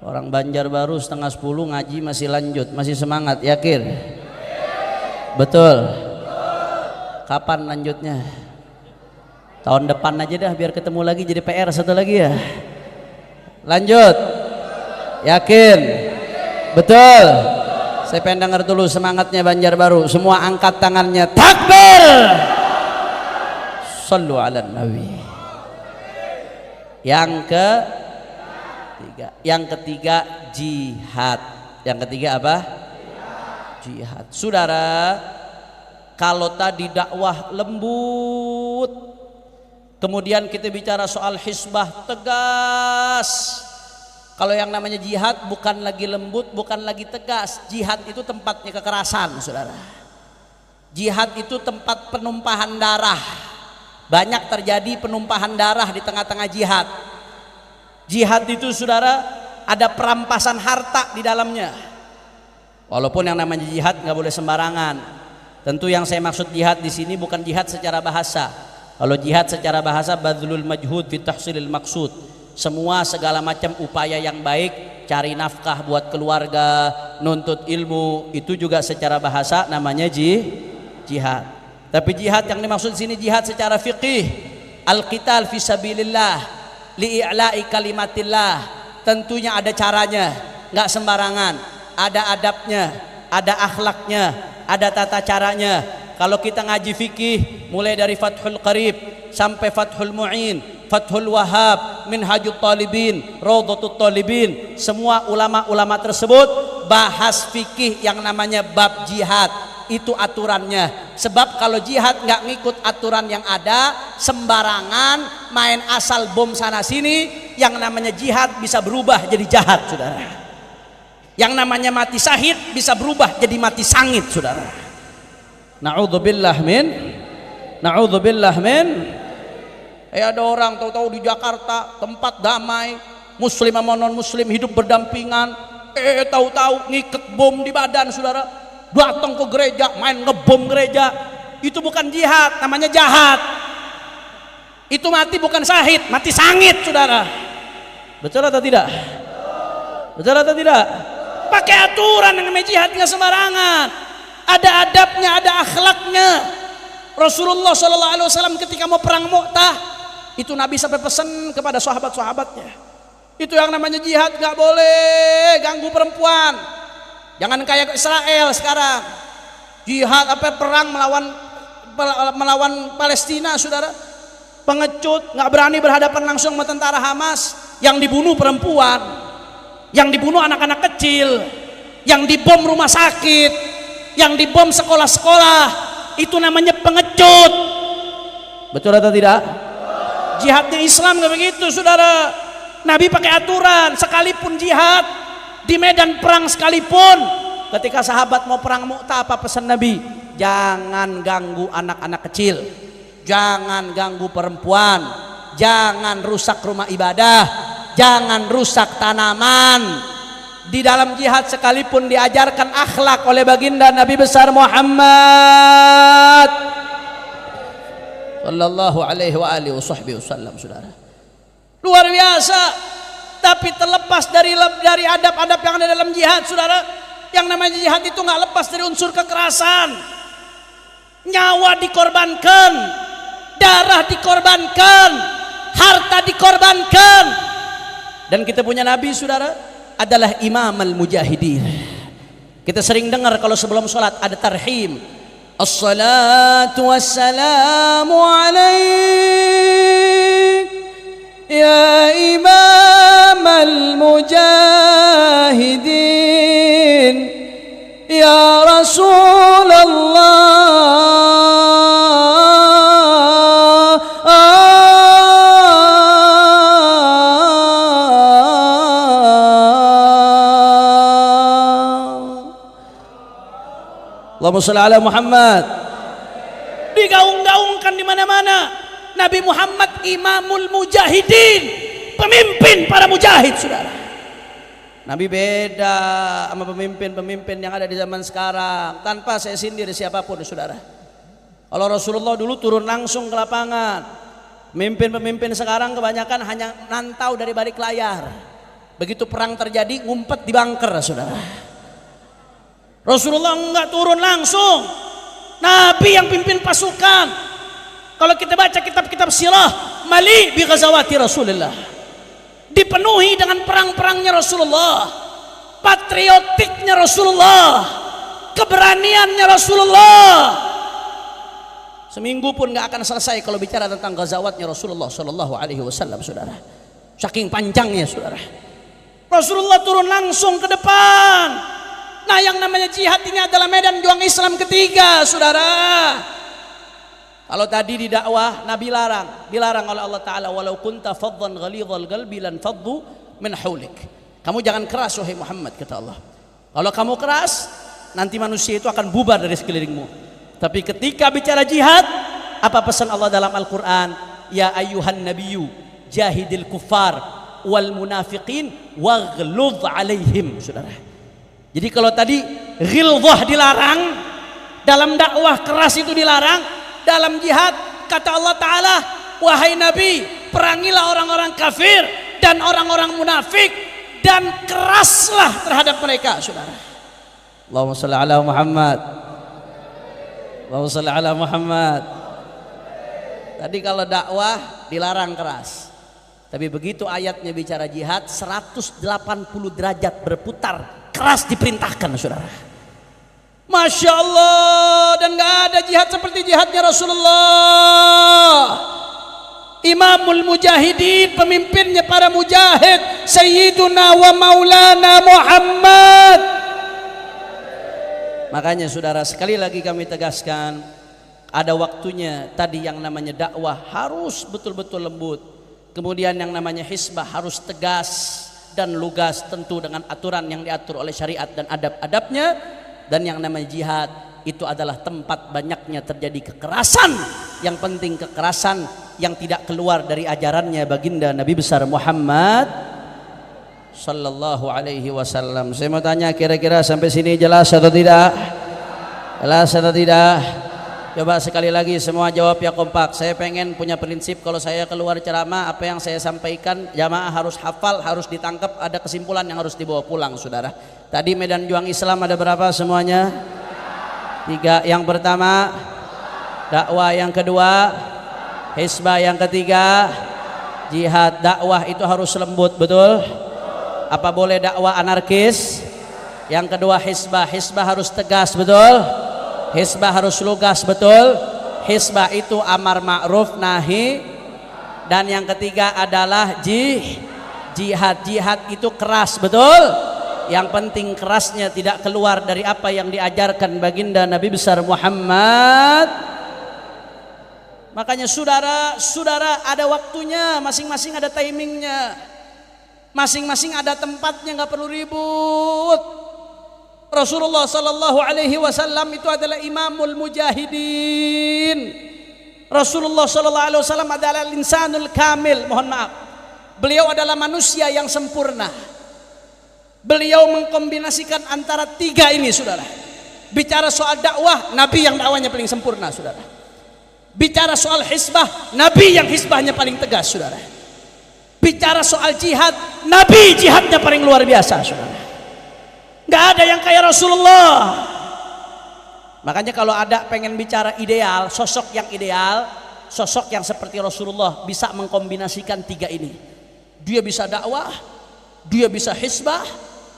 Speaker 1: Orang Banjarbaru 9:30 ngaji masih lanjut, masih semangat, yakin? Betul. Kapan lanjutnya? Tahun depan aja dah biar ketemu lagi, jadi PR satu lagi ya. Lanjut. Yakin? Betul. Saya pengen dengar dulu semangatnya Banjarbaru. Semua angkat tangannya. Takbir. Sallu ala nabi. Yang ketiga jihad. Yang ketiga apa? Jihad. Saudara, kalau tadi dakwah lembut, kemudian kita bicara soal hisbah tegas. Kalau yang namanya jihad bukan lagi lembut, bukan lagi tegas. Jihad itu tempatnya kekerasan, saudara. Jihad itu tempat penumpahan darah. Banyak terjadi penumpahan darah di tengah-tengah jihad. Jihad itu, saudara, ada perampasan harta di dalamnya. Walaupun yang namanya jihad nggak boleh sembarangan. Tentu yang saya maksud jihad di sini bukan jihad secara bahasa. Kalau jihad secara bahasa, badlul majhud fi tahsilil maqsud. Semua segala macam upaya yang baik, cari nafkah buat keluarga, nuntut ilmu, itu juga secara bahasa namanya jihad. Tapi jihad yang dimaksud sini jihad secara fiqih, al-qital fi sabilillah, li'i'la'i kalimatillah. Tentunya ada caranya, nggak sembarangan, ada adabnya, ada akhlaknya, ada tata caranya. Kalau kita ngaji fikih mulai dari Fathul Qarib sampai Fathul Mu'in, Fathul Wahhab, Minhajut Talibin, Rawdatut Talibin, semua ulama-ulama tersebut bahas fikih yang namanya bab jihad. Itu aturannya. Sebab kalau jihad nggak ngikut aturan yang ada, sembarangan main asal bom sana sini, yang namanya jihad bisa berubah jadi jahat, saudara. Yang namanya mati syahid bisa berubah jadi mati sangit, saudara. Na'udzubillah min. Ada orang tahu-tahu di Jakarta tempat damai, muslim sama non muslim hidup berdampingan, tahu-tahu ngiket bom di badan, saudara. Datang ke gereja main ngebom gereja. Itu bukan jihad, namanya jahat. Itu mati bukan syahid, mati sangit, saudara. Betul atau tidak? Betul atau tidak? Pakai aturan yang namanya jihad, nggak sembarangan. Ada adabnya, ada akhlaknya. Rasulullah SAW ketika mau perang Mu'tah, itu Nabi sampai pesan kepada sahabat-sahabatnya, itu yang namanya jihad gak boleh ganggu perempuan. Jangan kayak Israel sekarang, jihad apa perang melawan Palestina, saudara. Pengecut, gak berani berhadapan langsung sama tentara Hamas. Yang dibunuh perempuan, yang dibunuh anak-anak kecil, yang dibom rumah sakit, yang dibom sekolah-sekolah. Itu namanya pengecut. Betul atau tidak? Jihadnya Islam nggak begitu, saudara. Nabi pakai aturan. Sekalipun jihad di medan perang sekalipun, ketika sahabat mau perang Mu'tah, apa pesan Nabi? Jangan ganggu anak-anak kecil, jangan ganggu perempuan, jangan rusak rumah ibadah, jangan rusak tanaman. Di dalam jihad sekalipun diajarkan akhlak oleh baginda Nabi besar Muhammad sallallahu alaihi wa alihi wasallam, saudara. Luar biasa. Tapi terlepas dari adab-adab yang ada dalam jihad, saudara, yang namanya jihad itu nggak lepas dari unsur kekerasan. Nyawa dikorbankan, darah dikorbankan, harta dikorbankan. Dan kita punya Nabi, saudara, adalah imam al-mujahidin. Kita sering dengar kalau sebelum sholat ada tarhim, as-salatu wassalamu alaik ya imam al-mujahidin ya Rasulullah.
Speaker 2: Allahumma shalli ala Muhammad. Digaung-gaungkan di mana-mana. Nabi Muhammad imamul mujahidin, pemimpin para mujahid, saudara. Nabi beda sama pemimpin-pemimpin yang ada di zaman sekarang. Tanpa saya sindir siapapun, saudara. Kalau Rasulullah dulu turun langsung ke lapangan. Pemimpin-pemimpin sekarang kebanyakan hanya nantau dari balik layar. Begitu perang terjadi ngumpet di bunker, saudara. Rasulullah enggak turun langsung. Nabi yang pimpin pasukan. Kalau kita baca kitab-kitab sirah, mali bi ghazawati Rasulullah, dipenuhi dengan perang-perangnya Rasulullah, patriotiknya Rasulullah, keberaniannya Rasulullah. Seminggu pun nggak akan selesai kalau bicara tentang ghazawatnya Rasulullah Shallallahu Alaihi Wasallam, saudara. Saking panjangnya, saudara. Rasulullah turun langsung ke depan. Nah, yang namanya jihad ini adalah medan juang Islam ketiga, saudara. Kalau tadi di dakwah Nabi dilarang oleh Allah Ta'ala, walau kunta faddan ghalidhal qalbi lan faddu min haulik. Kamu jangan keras wahai Muhammad, kata Allah. Kalau kamu keras, nanti manusia itu akan bubar dari sekelilingmu. Tapi ketika bicara jihad, apa pesan Allah dalam Al-Quran? Ya ayyuhan nabiyyu jahidil kuffar wal munafiqin waghludh alaihim, saudara. Jadi kalau tadi ghilzah dilarang, dalam dakwah keras itu dilarang. Dalam jihad kata Allah Ta'ala, wahai Nabi, perangilah orang-orang kafir dan orang-orang munafik dan keraslah terhadap mereka, saudara. Allahumma shalli ala Muhammad. Allahumma shalli ala Muhammad. Tadi kalau dakwah dilarang keras, tapi begitu ayatnya bicara jihad, 180 derajat berputar, keras diperintahkan, saudara. Masya Allah, dan gak ada jihad seperti jihadnya Rasulullah. Imamul mujahidin, pemimpinnya para mujahid, Sayyiduna wa Maulana Muhammad. Makanya saudara, sekali lagi kami tegaskan, ada waktunya tadi yang namanya dakwah harus betul-betul lembut. Kemudian yang namanya hisbah harus tegas dan lugas, tentu dengan aturan yang diatur oleh syariat dan adab-adabnya. Dan yang namanya jihad itu adalah tempat banyaknya terjadi kekerasan. Yang penting kekerasan yang tidak keluar dari ajarannya baginda Nabi besar Muhammad Sallallahu Alaihi Wasallam. Saya mau tanya, kira-kira sampai sini jelas atau tidak? Jelas atau tidak? Coba sekali lagi semua jawab ya kompak. Saya pengen punya prinsip, kalau saya keluar ceramah, apa yang saya sampaikan jamaah harus hafal, harus ditangkap, ada kesimpulan yang harus dibawa pulang, saudara. Tadi medan juang Islam ada berapa semuanya? 3. Yang pertama dakwah, yang kedua hisbah, yang ketiga jihad. Dakwah itu harus lembut, betul? Apa boleh dakwah anarkis? Yang kedua hisbah harus tegas, betul? Hisbah harus lugas, betul? Hisbah itu amar ma'ruf nahi. Dan yang ketiga adalah jihad itu keras, betul? Yang penting kerasnya tidak keluar dari apa yang diajarkan baginda Nabi besar Muhammad. Makanya saudara ada waktunya, masing-masing ada timingnya, masing-masing ada tempatnya, nggak perlu ribut. Rasulullah Sallallahu Alaihi Wasallam itu adalah imamul mujahidin. Rasulullah Sallallahu Alaihi Wasallam adalah insanul kamil, mohon maaf, beliau adalah manusia yang sempurna. Beliau mengkombinasikan antara 3 ini, saudara. Bicara soal dakwah, Nabi yang dakwahnya paling sempurna, saudara. Bicara soal hisbah, Nabi yang hisbahnya paling tegas, saudara. Bicara soal jihad, Nabi jihadnya paling luar biasa, saudara. Gak ada yang kayak Rasulullah. Makanya kalau ada pengen bicara ideal, sosok yang ideal, sosok yang seperti Rasulullah bisa mengkombinasikan 3 ini. Dia bisa dakwah, dia bisa hisbah,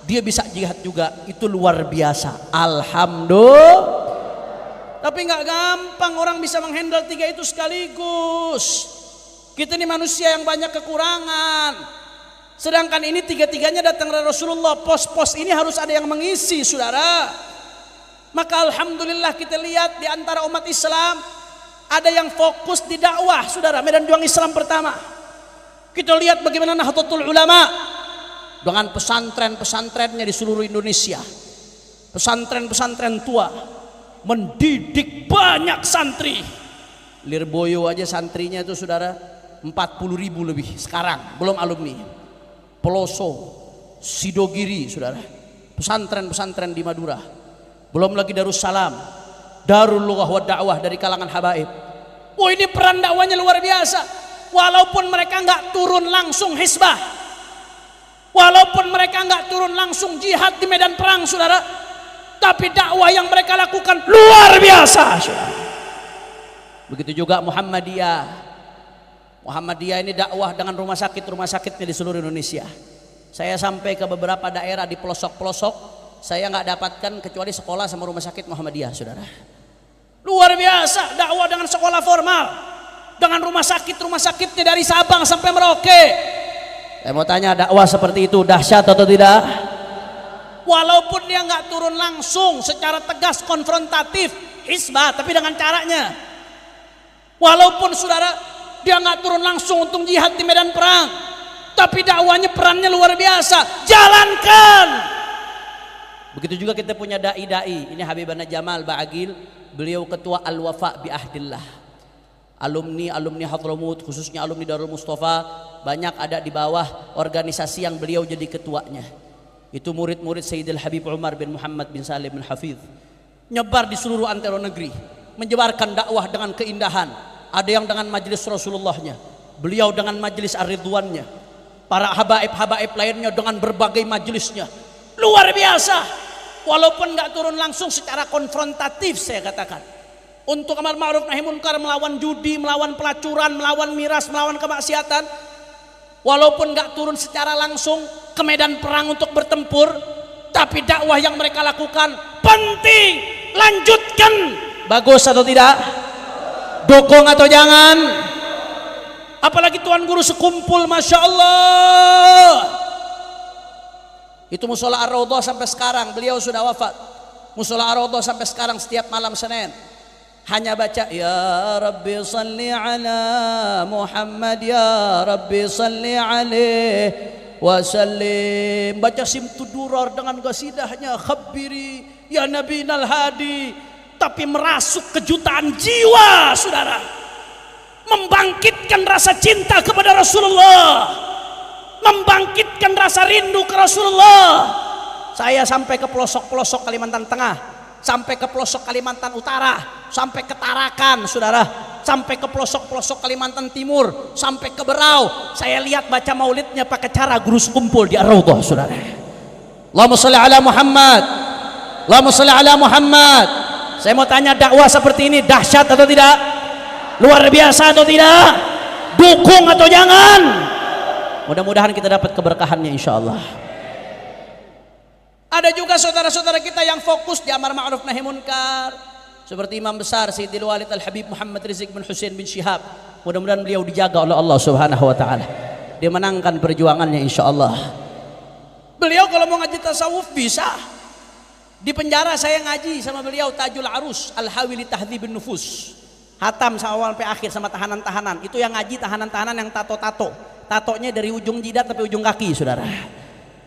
Speaker 2: dia bisa jihad juga. Itu luar biasa, alhamdulillah. Tapi nggak gampang orang bisa menghandle 3 itu sekaligus. Kita ini manusia yang banyak kekurangan. Sedangkan ini 3-tiganya datang dari Rasulullah. Pos-pos ini harus ada yang mengisi, saudara. Maka alhamdulillah kita lihat di antara umat Islam ada yang fokus di dakwah, saudara. Medan juang Islam pertama. Kita lihat bagaimana Nahdlatul Ulama dengan pesantren-pesantrennya di seluruh Indonesia, pesantren-pesantren tua, mendidik banyak santri.
Speaker 1: Lirboyo aja santrinya itu saudara 40.000 lebih sekarang, belum alumni. Peloso, Sidogiri saudara, pesantren-pesantren di Madura, belum lagi Darussalam, Darul Lughah wa Da'wah dari kalangan habaib. Wah, ini peran dakwanya luar biasa. Walaupun mereka nggak turun langsung hisbah, walaupun mereka nggak turun langsung jihad di medan perang saudara, tapi dakwah yang mereka lakukan luar biasa saudara. Begitu juga Muhammadiyah. Muhammadiyah ini dakwah dengan rumah sakitnya di seluruh Indonesia. Saya sampai ke beberapa daerah di pelosok-pelosok, saya nggak dapatkan kecuali sekolah sama rumah sakit Muhammadiyah saudara. Luar biasa dakwah dengan sekolah formal, dengan rumah sakitnya dari Sabang sampai Merauke. Saya mau tanya, dakwah seperti itu dahsyat atau tidak? Walaupun dia nggak turun langsung secara tegas konfrontatif hisbah, tapi dengan caranya. Walaupun saudara dia nggak turun langsung untuk jihad di medan perang, tapi dakwanya perannya luar biasa. Jalankan. Begitu juga kita punya dai-dai. Ini Habibana Jamal Ba'agil, beliau ketua Al-Wafa bi Ahdillah. Alumni Hadramut, khususnya alumni Darul Mustafa, banyak ada di bawah organisasi yang beliau jadi ketuanya. Itu murid-murid Sayyidil Habib Umar bin Muhammad bin Salim bin Hafidh, nyebar di seluruh antero negeri, menyebarkan dakwah dengan keindahan. Ada yang dengan majelis Rasulullahnya, beliau dengan majelis Ar-Ridwannya, para habaib-habaib lainnya dengan berbagai majelisnya. Luar biasa. Walaupun nggak turun langsung secara konfrontatif, saya katakan, untuk amar ma'ruf nahi munkar, melawan judi, melawan pelacuran, melawan miras, melawan kemaksiatan, walaupun nggak turun secara langsung ke medan perang untuk bertempur, tapi dakwah yang mereka lakukan penting. Lanjutkan. Bagus atau tidak? Dukung atau jangan? Apalagi Tuan Guru sekumpul, Masya Allah. Itu Musola Ar-Raudhah sampai sekarang, beliau sudah wafat. Musola Ar-Raudhah sampai sekarang setiap malam Senin hanya baca ya Rabbi salli ala Muhammad, ya Rabbi salli alaihi wasallim. Baca Simtudurar dengan qasidahnya khabiri ya Nabi nal hadi. Tapi merasuk kejutaan jiwa saudara, membangkitkan rasa cinta kepada Rasulullah, membangkitkan rasa rindu ke Rasulullah. Saya sampai ke pelosok-pelosok Kalimantan Tengah, sampai ke pelosok Kalimantan Utara, sampai ke Tarakan saudara, sampai ke pelosok-pelosok Kalimantan Timur, sampai ke Berau. Saya lihat baca maulidnya pakai cara guru sekumpul di Ar-Raudhah saudara. Allahumma sholli ala Muhammad, Allahumma sholli ala Muhammad. Saya mau tanya, dakwah seperti ini dahsyat atau tidak? Luar biasa atau tidak? Dukung atau jangan? Mudah-mudahan kita dapat keberkahannya insya Allah. Ada juga saudara-saudara kita yang fokus di amar ma'ruf nahi munkar, seperti Imam Besar Sayyidil Walid Al-Habib Muhammad Rizik bin Husain bin Syihab. Mudah-mudahan beliau dijaga oleh Allah Subhanahu wa taala. Dia menangkan perjuangannya insya Allah. Beliau kalau mau ngaji tasawuf bisa. Di penjara saya ngaji sama beliau Tajul Arus Al-Hawi li Tahdhibin Nufus. Hatam sama awal sampai akhir sama tahanan-tahanan. Itu yang ngaji tahanan-tahanan yang tato-tato. Tatonya dari ujung jidat sampai ujung kaki, saudara.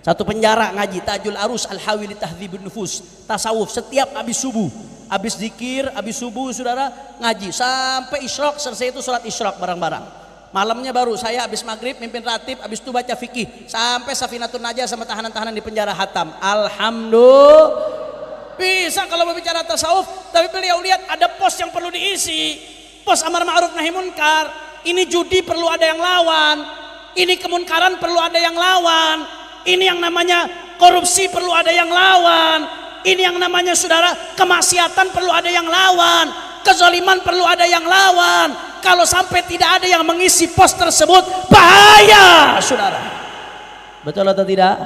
Speaker 1: Satu penjara ngaji Tajul Arus Al-Hawi li Tahdhibin Nufus. Tasawuf setiap habis subuh, habis zikir, habis subuh saudara ngaji sampai isyraq. Selesai itu sholat isyraq bareng-bareng. Malamnya baru saya habis maghrib mimpin ratib, habis itu baca fikih sampai Safinatun Najah sama tahanan-tahanan di penjara hatam. Alhamdulillah. Bisa kalau berbicara tasawuf, tapi beliau lihat ada pos yang perlu diisi. Pos amar ma'ruf nahi munkar. Ini judi perlu ada yang lawan. Ini kemunkaran perlu ada yang lawan. Ini yang namanya korupsi perlu ada yang lawan. Ini yang namanya saudara kemaksiatan perlu ada yang lawan. Kezaliman perlu ada yang lawan. Kalau sampai tidak ada yang mengisi pos tersebut, bahaya saudara. Betul atau tidak?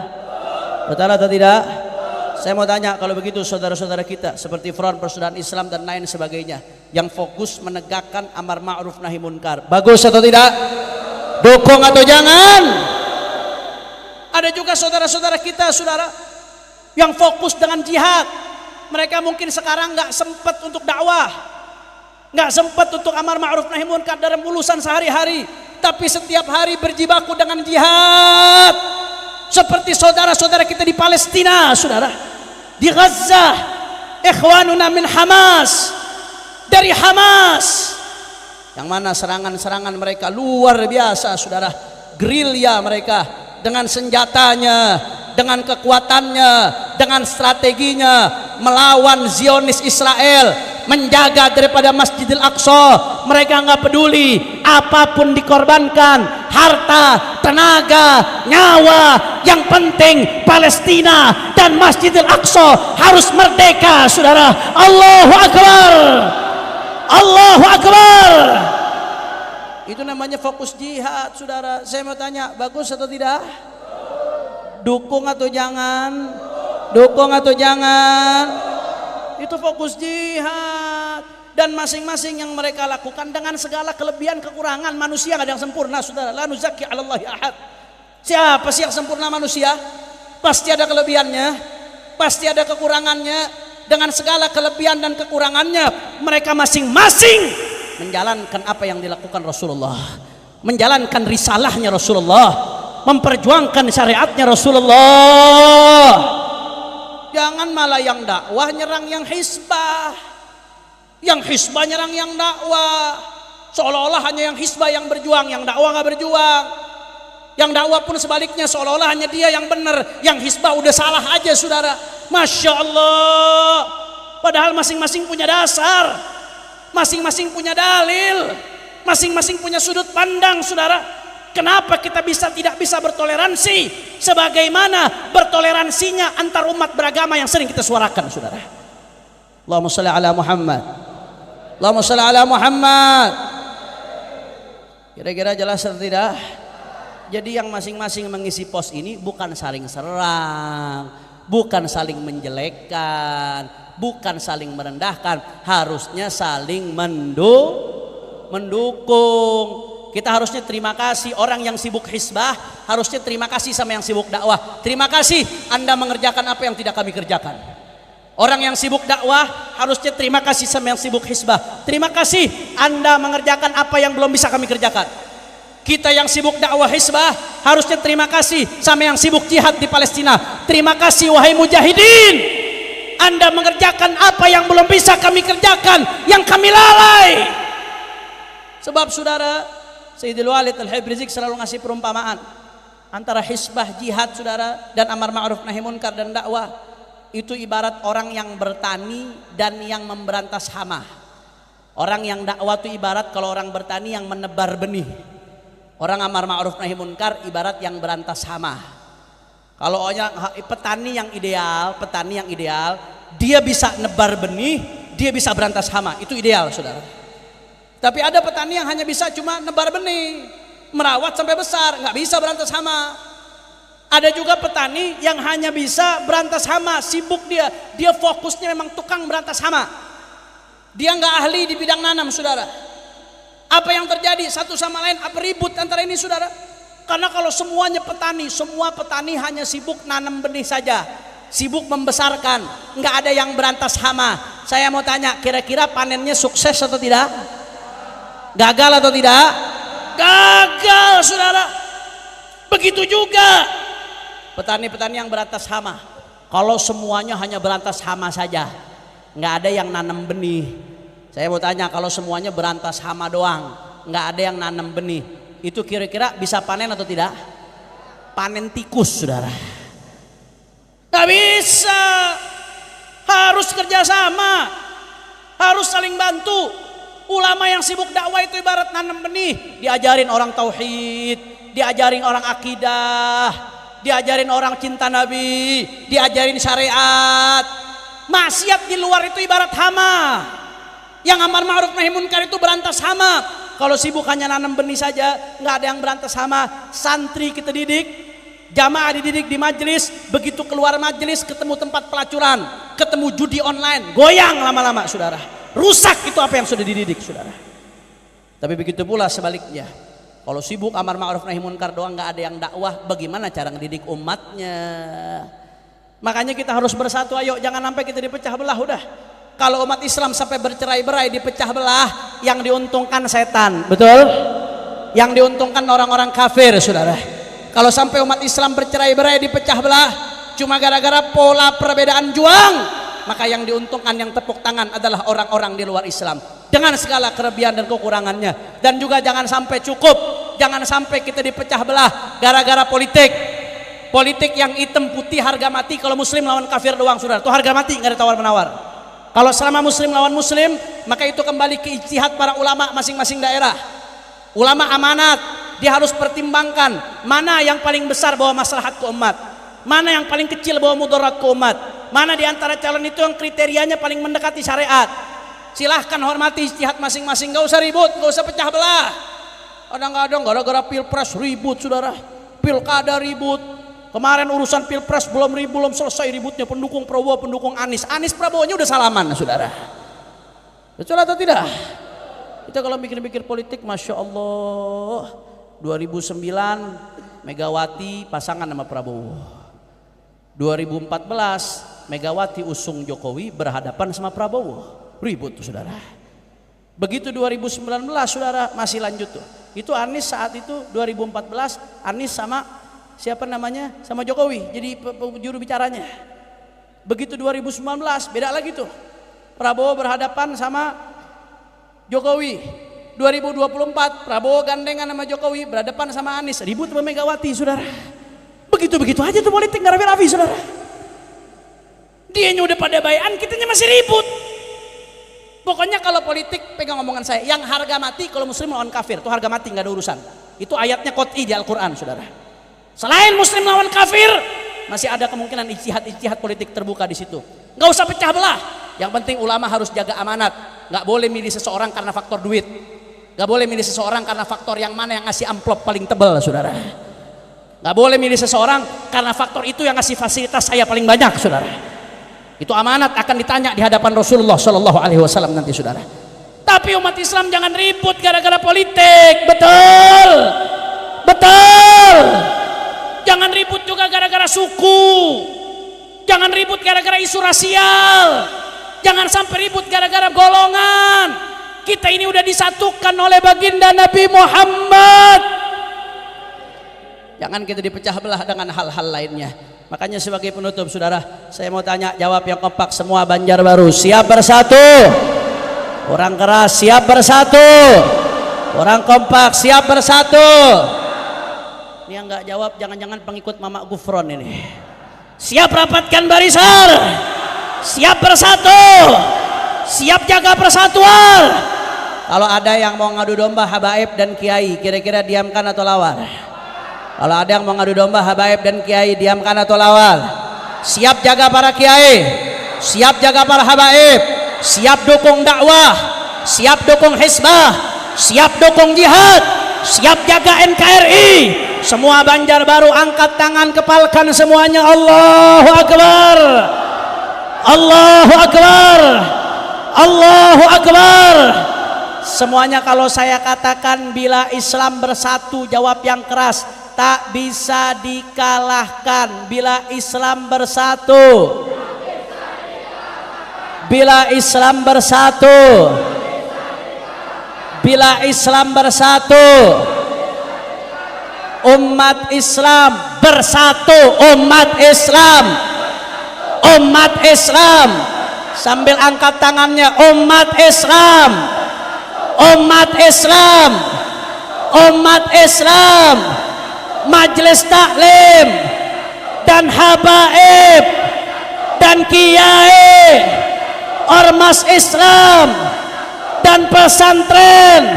Speaker 1: Betul atau tidak? Saya mau tanya, kalau begitu saudara-saudara kita seperti Front Persaudaraan Islam dan lain sebagainya yang fokus menegakkan amar ma'ruf nahi munkar, bagus atau tidak? Dukung atau jangan? Ada juga saudara-saudara kita saudara yang fokus dengan jihad. Mereka mungkin sekarang nggak sempat untuk dakwah, nggak sempat untuk amar ma'ruf nahi munkar dalam urusan sehari-hari, tapi setiap hari berjibaku dengan jihad. Seperti saudara-saudara kita di Palestina saudara, di Gaza,
Speaker 2: ikhwanuna min Hamas, dari Hamas, yang mana serangan-serangan mereka luar biasa saudara, gerilya mereka dengan senjatanya, dengan kekuatannya, dengan strateginya melawan Zionis Israel, menjaga daripada Masjidil Aqsa. Mereka nggak peduli apapun dikorbankan, harta, tenaga, nyawa, yang penting Palestina dan Masjidil Aqsa harus merdeka saudara. Allahu Akbar, Allahu Akbar. Itu namanya fokus jihad saudara. Saya mau tanya, bagus atau tidak? Dukung atau jangan? Dukung atau jangan? Itu fokus jihad. Dan masing-masing yang mereka lakukan dengan segala kelebihan kekurangan. Manusia gak ada yang sempurna saudara. La nuzaki 'alallahi ahad. Siapa sih yang sempurna manusia? Pasti ada kelebihannya, pasti ada kekurangannya. Dengan segala kelebihan dan kekurangannya, mereka masing-masing menjalankan apa yang dilakukan Rasulullah, menjalankan risalahnya Rasulullah, memperjuangkan syariatnya Rasulullah. Jangan malah yang dakwah nyerang yang hisbah, yang hisbah nyerang yang dakwah, seolah-olah hanya yang hisbah yang berjuang, yang dakwah gak berjuang. Yang dakwah pun sebaliknya, seolah-olah hanya dia yang benar, yang hisbah udah salah aja saudara. Masya Allah. Padahal masing-masing punya dasar, masing-masing punya dalil, masing-masing punya sudut pandang saudara. Kenapa kita tidak bisa bertoleransi sebagaimana bertoleransinya antar umat beragama yang sering kita suarakan saudara. Allahumma shalli ala Muhammad, Allahumma shalli ala Muhammad. Kira-kira jelas atau tidak? Jadi yang masing-masing mengisi pos ini bukan saling serang, bukan saling menjelekkan, bukan saling merendahkan, harusnya saling mendukung. Kita harusnya terima kasih. Orang yang sibuk hisbah harusnya terima kasih sama yang sibuk dakwah. Terima kasih Anda mengerjakan apa yang tidak kami kerjakan. Orang yang sibuk dakwah harusnya terima kasih sama yang sibuk hisbah. Terima kasih Anda mengerjakan apa yang belum bisa kami kerjakan. Kita yang sibuk dakwah hisbah harusnya terima kasih sama yang sibuk jihad di Palestina. Terima kasih wahai mujahidin, Anda mengerjakan apa yang belum bisa kami kerjakan, yang kami lalai. Sebab saudara, Sayyidul Walid Al-Habib Rizik selalu ngasih perumpamaan antara hisbah, jihad saudara, dan amar ma'ruf nahi munkar dan dakwah. Itu ibarat orang yang bertani dan yang memberantas hama. Orang yang dakwah itu ibarat kalau orang bertani yang menebar benih. Orang amar ma'ruf nahi munkar ibarat yang berantas hama. Kalau orang petani yang ideal, dia bisa nebar benih, dia bisa berantas hama. Itu ideal saudara. Tapi ada petani yang hanya bisa cuma nebar benih, merawat sampai besar, nggak bisa berantas hama. Ada juga petani yang hanya bisa berantas hama, sibuk dia fokusnya memang tukang berantas hama. Dia nggak ahli di bidang nanam saudara. Apa yang terjadi satu sama lain? Apa ribut antara ini saudara? Karena kalau semuanya petani, semua petani hanya sibuk nanam benih saja, sibuk membesarkan, nggak ada yang berantas hama. Saya mau tanya, kira-kira panennya sukses atau tidak? Gagal atau tidak? Gagal saudara. Begitu juga petani-petani yang berantas hama. Kalau semuanya hanya berantas hama saja, nggak ada yang nanam benih. Saya mau tanya, kalau semuanya berantas hama doang, nggak ada yang nanam benih, itu kira-kira bisa panen atau tidak? Panen tikus saudara. Nggak bisa. Harus kerjasama, harus saling bantu. Ulama yang sibuk dakwah itu ibarat nanam benih, diajarin orang tauhid, diajarin orang akidah, diajarin orang cinta Nabi, diajarin syariat. Maksiat di luar itu ibarat hama. Yang amar ma'ruf nahi munkar itu berantas hama. Kalau sibuk hanya nanam benih saja, nggak ada yang berantas hama. Santri kita didik, jamaah dididik di majelis, begitu keluar majelis ketemu tempat pelacuran, ketemu judi online, goyang lama-lama saudara. Rusak itu apa yang sudah dididik saudara. Tapi begitu pula sebaliknya. Kalau sibuk amar ma'ruf nahi munkar doang, nggak ada yang dakwah, bagaimana cara ngedidik umatnya? Makanya kita harus bersatu, ayo jangan sampai kita dipecah belah udah. Kalau umat Islam sampai bercerai-berai, dipecah belah, yang diuntungkan setan, betul? Yang diuntungkan orang-orang kafir saudara. Kalau sampai umat Islam bercerai-berai, dipecah belah, cuma gara-gara pola perbedaan juang, maka yang diuntungkan, yang tepuk tangan adalah orang-orang di luar Islam dengan segala kelebihan dan kekurangannya. Dan juga jangan sampai jangan sampai kita dipecah belah gara-gara politik yang hitam putih harga mati. Kalau muslim lawan kafir doang saudara, itu harga mati, nggak ada tawar menawar. Kalau selama muslim lawan muslim, maka itu kembali ke ijtihad para ulama masing-masing daerah. Ulama amanat, dia harus pertimbangkan mana yang paling besar bawa maslahat ke umat, mana yang paling kecil bawa mudarat ke umat, mana di antara calon itu yang kriterianya paling mendekati syariat. Silahkan hormati ijtihad masing-masing, gak usah ribut, gak usah pecah belah. Kadang-kadang gara-gara pilpres ribut saudara, pilkada ribut. Kemarin urusan pilpres belum selesai ributnya, pendukung Prabowo, pendukung Anies Prabowo-nya udah salaman saudara. Betul atau tidak? Kita kalau mikir-mikir politik, Masya Allah, 2009 Megawati pasangan sama Prabowo, 2014 Megawati usung Jokowi berhadapan sama Prabowo, ribut tuh saudara. Begitu 2019 saudara masih lanjut tuh. Itu Anies saat itu 2014 Anies sama siapa namanya, sama Jokowi jadi juru bicaranya. Begitu 2019 beda lagi tuh, Prabowo berhadapan sama Jokowi. 2024 Prabowo gandengan sama Jokowi berhadapan sama Anies, ribut sama Megawati saudara. Begitu aja tuh politik, nggak rapi-rapi saudara. Dianya udah pada bayan, kitanya masih ribut. Pokoknya kalau politik pegang omongan saya, yang harga mati kalau muslim lawan kafir itu harga mati, nggak ada urusan. Itu ayatnya qot'i di Al-Quran saudara. Selain muslim lawan kafir masih ada kemungkinan ijtihad politik terbuka di situ. Nggak usah pecah belah. Yang penting ulama harus jaga amanat. Nggak boleh milih seseorang karena faktor duit. Nggak boleh milih seseorang karena faktor yang mana yang ngasih amplop paling tebal saudara. Nggak boleh milih seseorang karena faktor itu yang ngasih fasilitas saya paling banyak saudara. Itu amanat akan ditanya di hadapan Rasulullah Shallallahu Alaihi Wasallam nanti saudara. Tapi umat Islam jangan ribut gara-gara politik. Betul. Jangan ribut juga gara-gara suku. Jangan ribut gara-gara isu rasial. Jangan sampai ribut gara-gara golongan. Kita ini udah disatukan oleh baginda Nabi Muhammad. Jangan kita dipecah belah dengan hal-hal lainnya. Makanya sebagai penutup saudara, saya mau tanya jawab yang kompak semua Banjarbaru, siap bersatu? Orang keras siap bersatu? Orang kompak siap bersatu? Ini yang nggak jawab jangan-jangan pengikut Mama Gufron ini. Siap rapatkan barisan, siap bersatu, siap jaga persatuan. Kalau ada yang mau ngadu domba habaib dan kiai, kira-kira diamkan atau lawan? Kalau ada yang mau ngadu domba habaib dan kiai, diamkan atau lawan? Siap jaga para kiai, siap jaga para habaib, siap dukung dakwah, siap dukung hizbah, siap dukung jihad, siap jaga NKRI. Semua Banjarbaru angkat tangan, kepalkan semuanya. Allahu Akbar, Allahu Akbar, Allahu Akbar. Semuanya kalau saya katakan bila Islam bersatu, jawab yang keras. Tak bisa dikalahkan bila Islam bersatu. Bila Islam bersatu. Bila Islam bersatu. Umat Islam bersatu. Umat Islam. Umat Islam. Sambil angkat tangannya. Umat Islam. Umat Islam. Umat Islam. Majelis taklim dan habaib dan kiai, ormas Islam dan pesantren,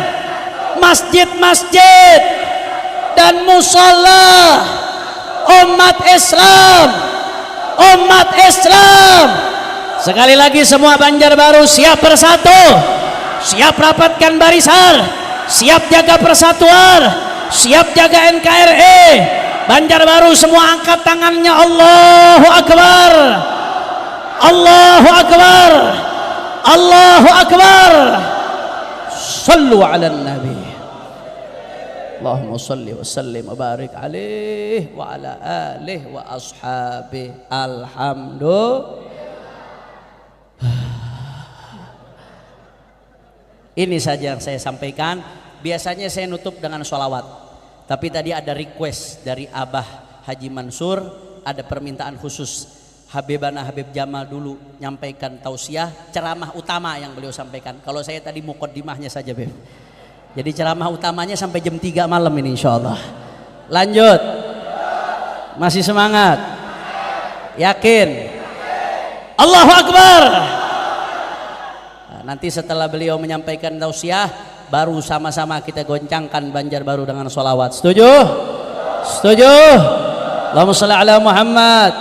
Speaker 2: masjid-masjid dan musola, umat Islam, umat Islam. Sekali lagi semua Banjarbaru siap bersatu, siap rapatkan barisan, siap jaga persatuan, siap jaga NKRI. Banjarbaru semua angkat tangannya. Allahu Akbar, Allahu Akbar, Allahu Akbar. Sallu ala Nabi. Allahumma salli wa sallim wa barik alaihi wa ala alihi wa ashabihi. Alhamdulillah. Ini saja yang saya sampaikan. Biasanya saya nutup dengan sholawat, tapi tadi ada request dari Abah Haji Mansur, ada permintaan khusus.
Speaker 1: Habibana Habib Jamal dulu nyampaikan tausiah, ceramah utama yang beliau sampaikan. Kalau saya tadi mukaddimahnya saja, Beb. Jadi ceramah utamanya sampai jam 3 malam ini insyaallah. Lanjut. Masih semangat? Yakin? Allahu Akbar. Nah, nanti setelah beliau menyampaikan tausiah, baru sama-sama kita goncangkan Banjarbaru dengan sholawat. Setuju? Setuju? Allahumma shalli ala Muhammad.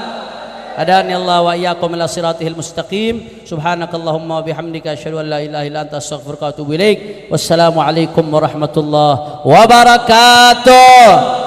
Speaker 1: Hadani Allah wa iyyakum ila siratil mustaqim. Subhanakallahumma wa bihamdika asyhadu an la ilaha illa anta astaghfiruka wa atubu ilaik. Wassalamu alaikum warahmatullahi wabarakatuh.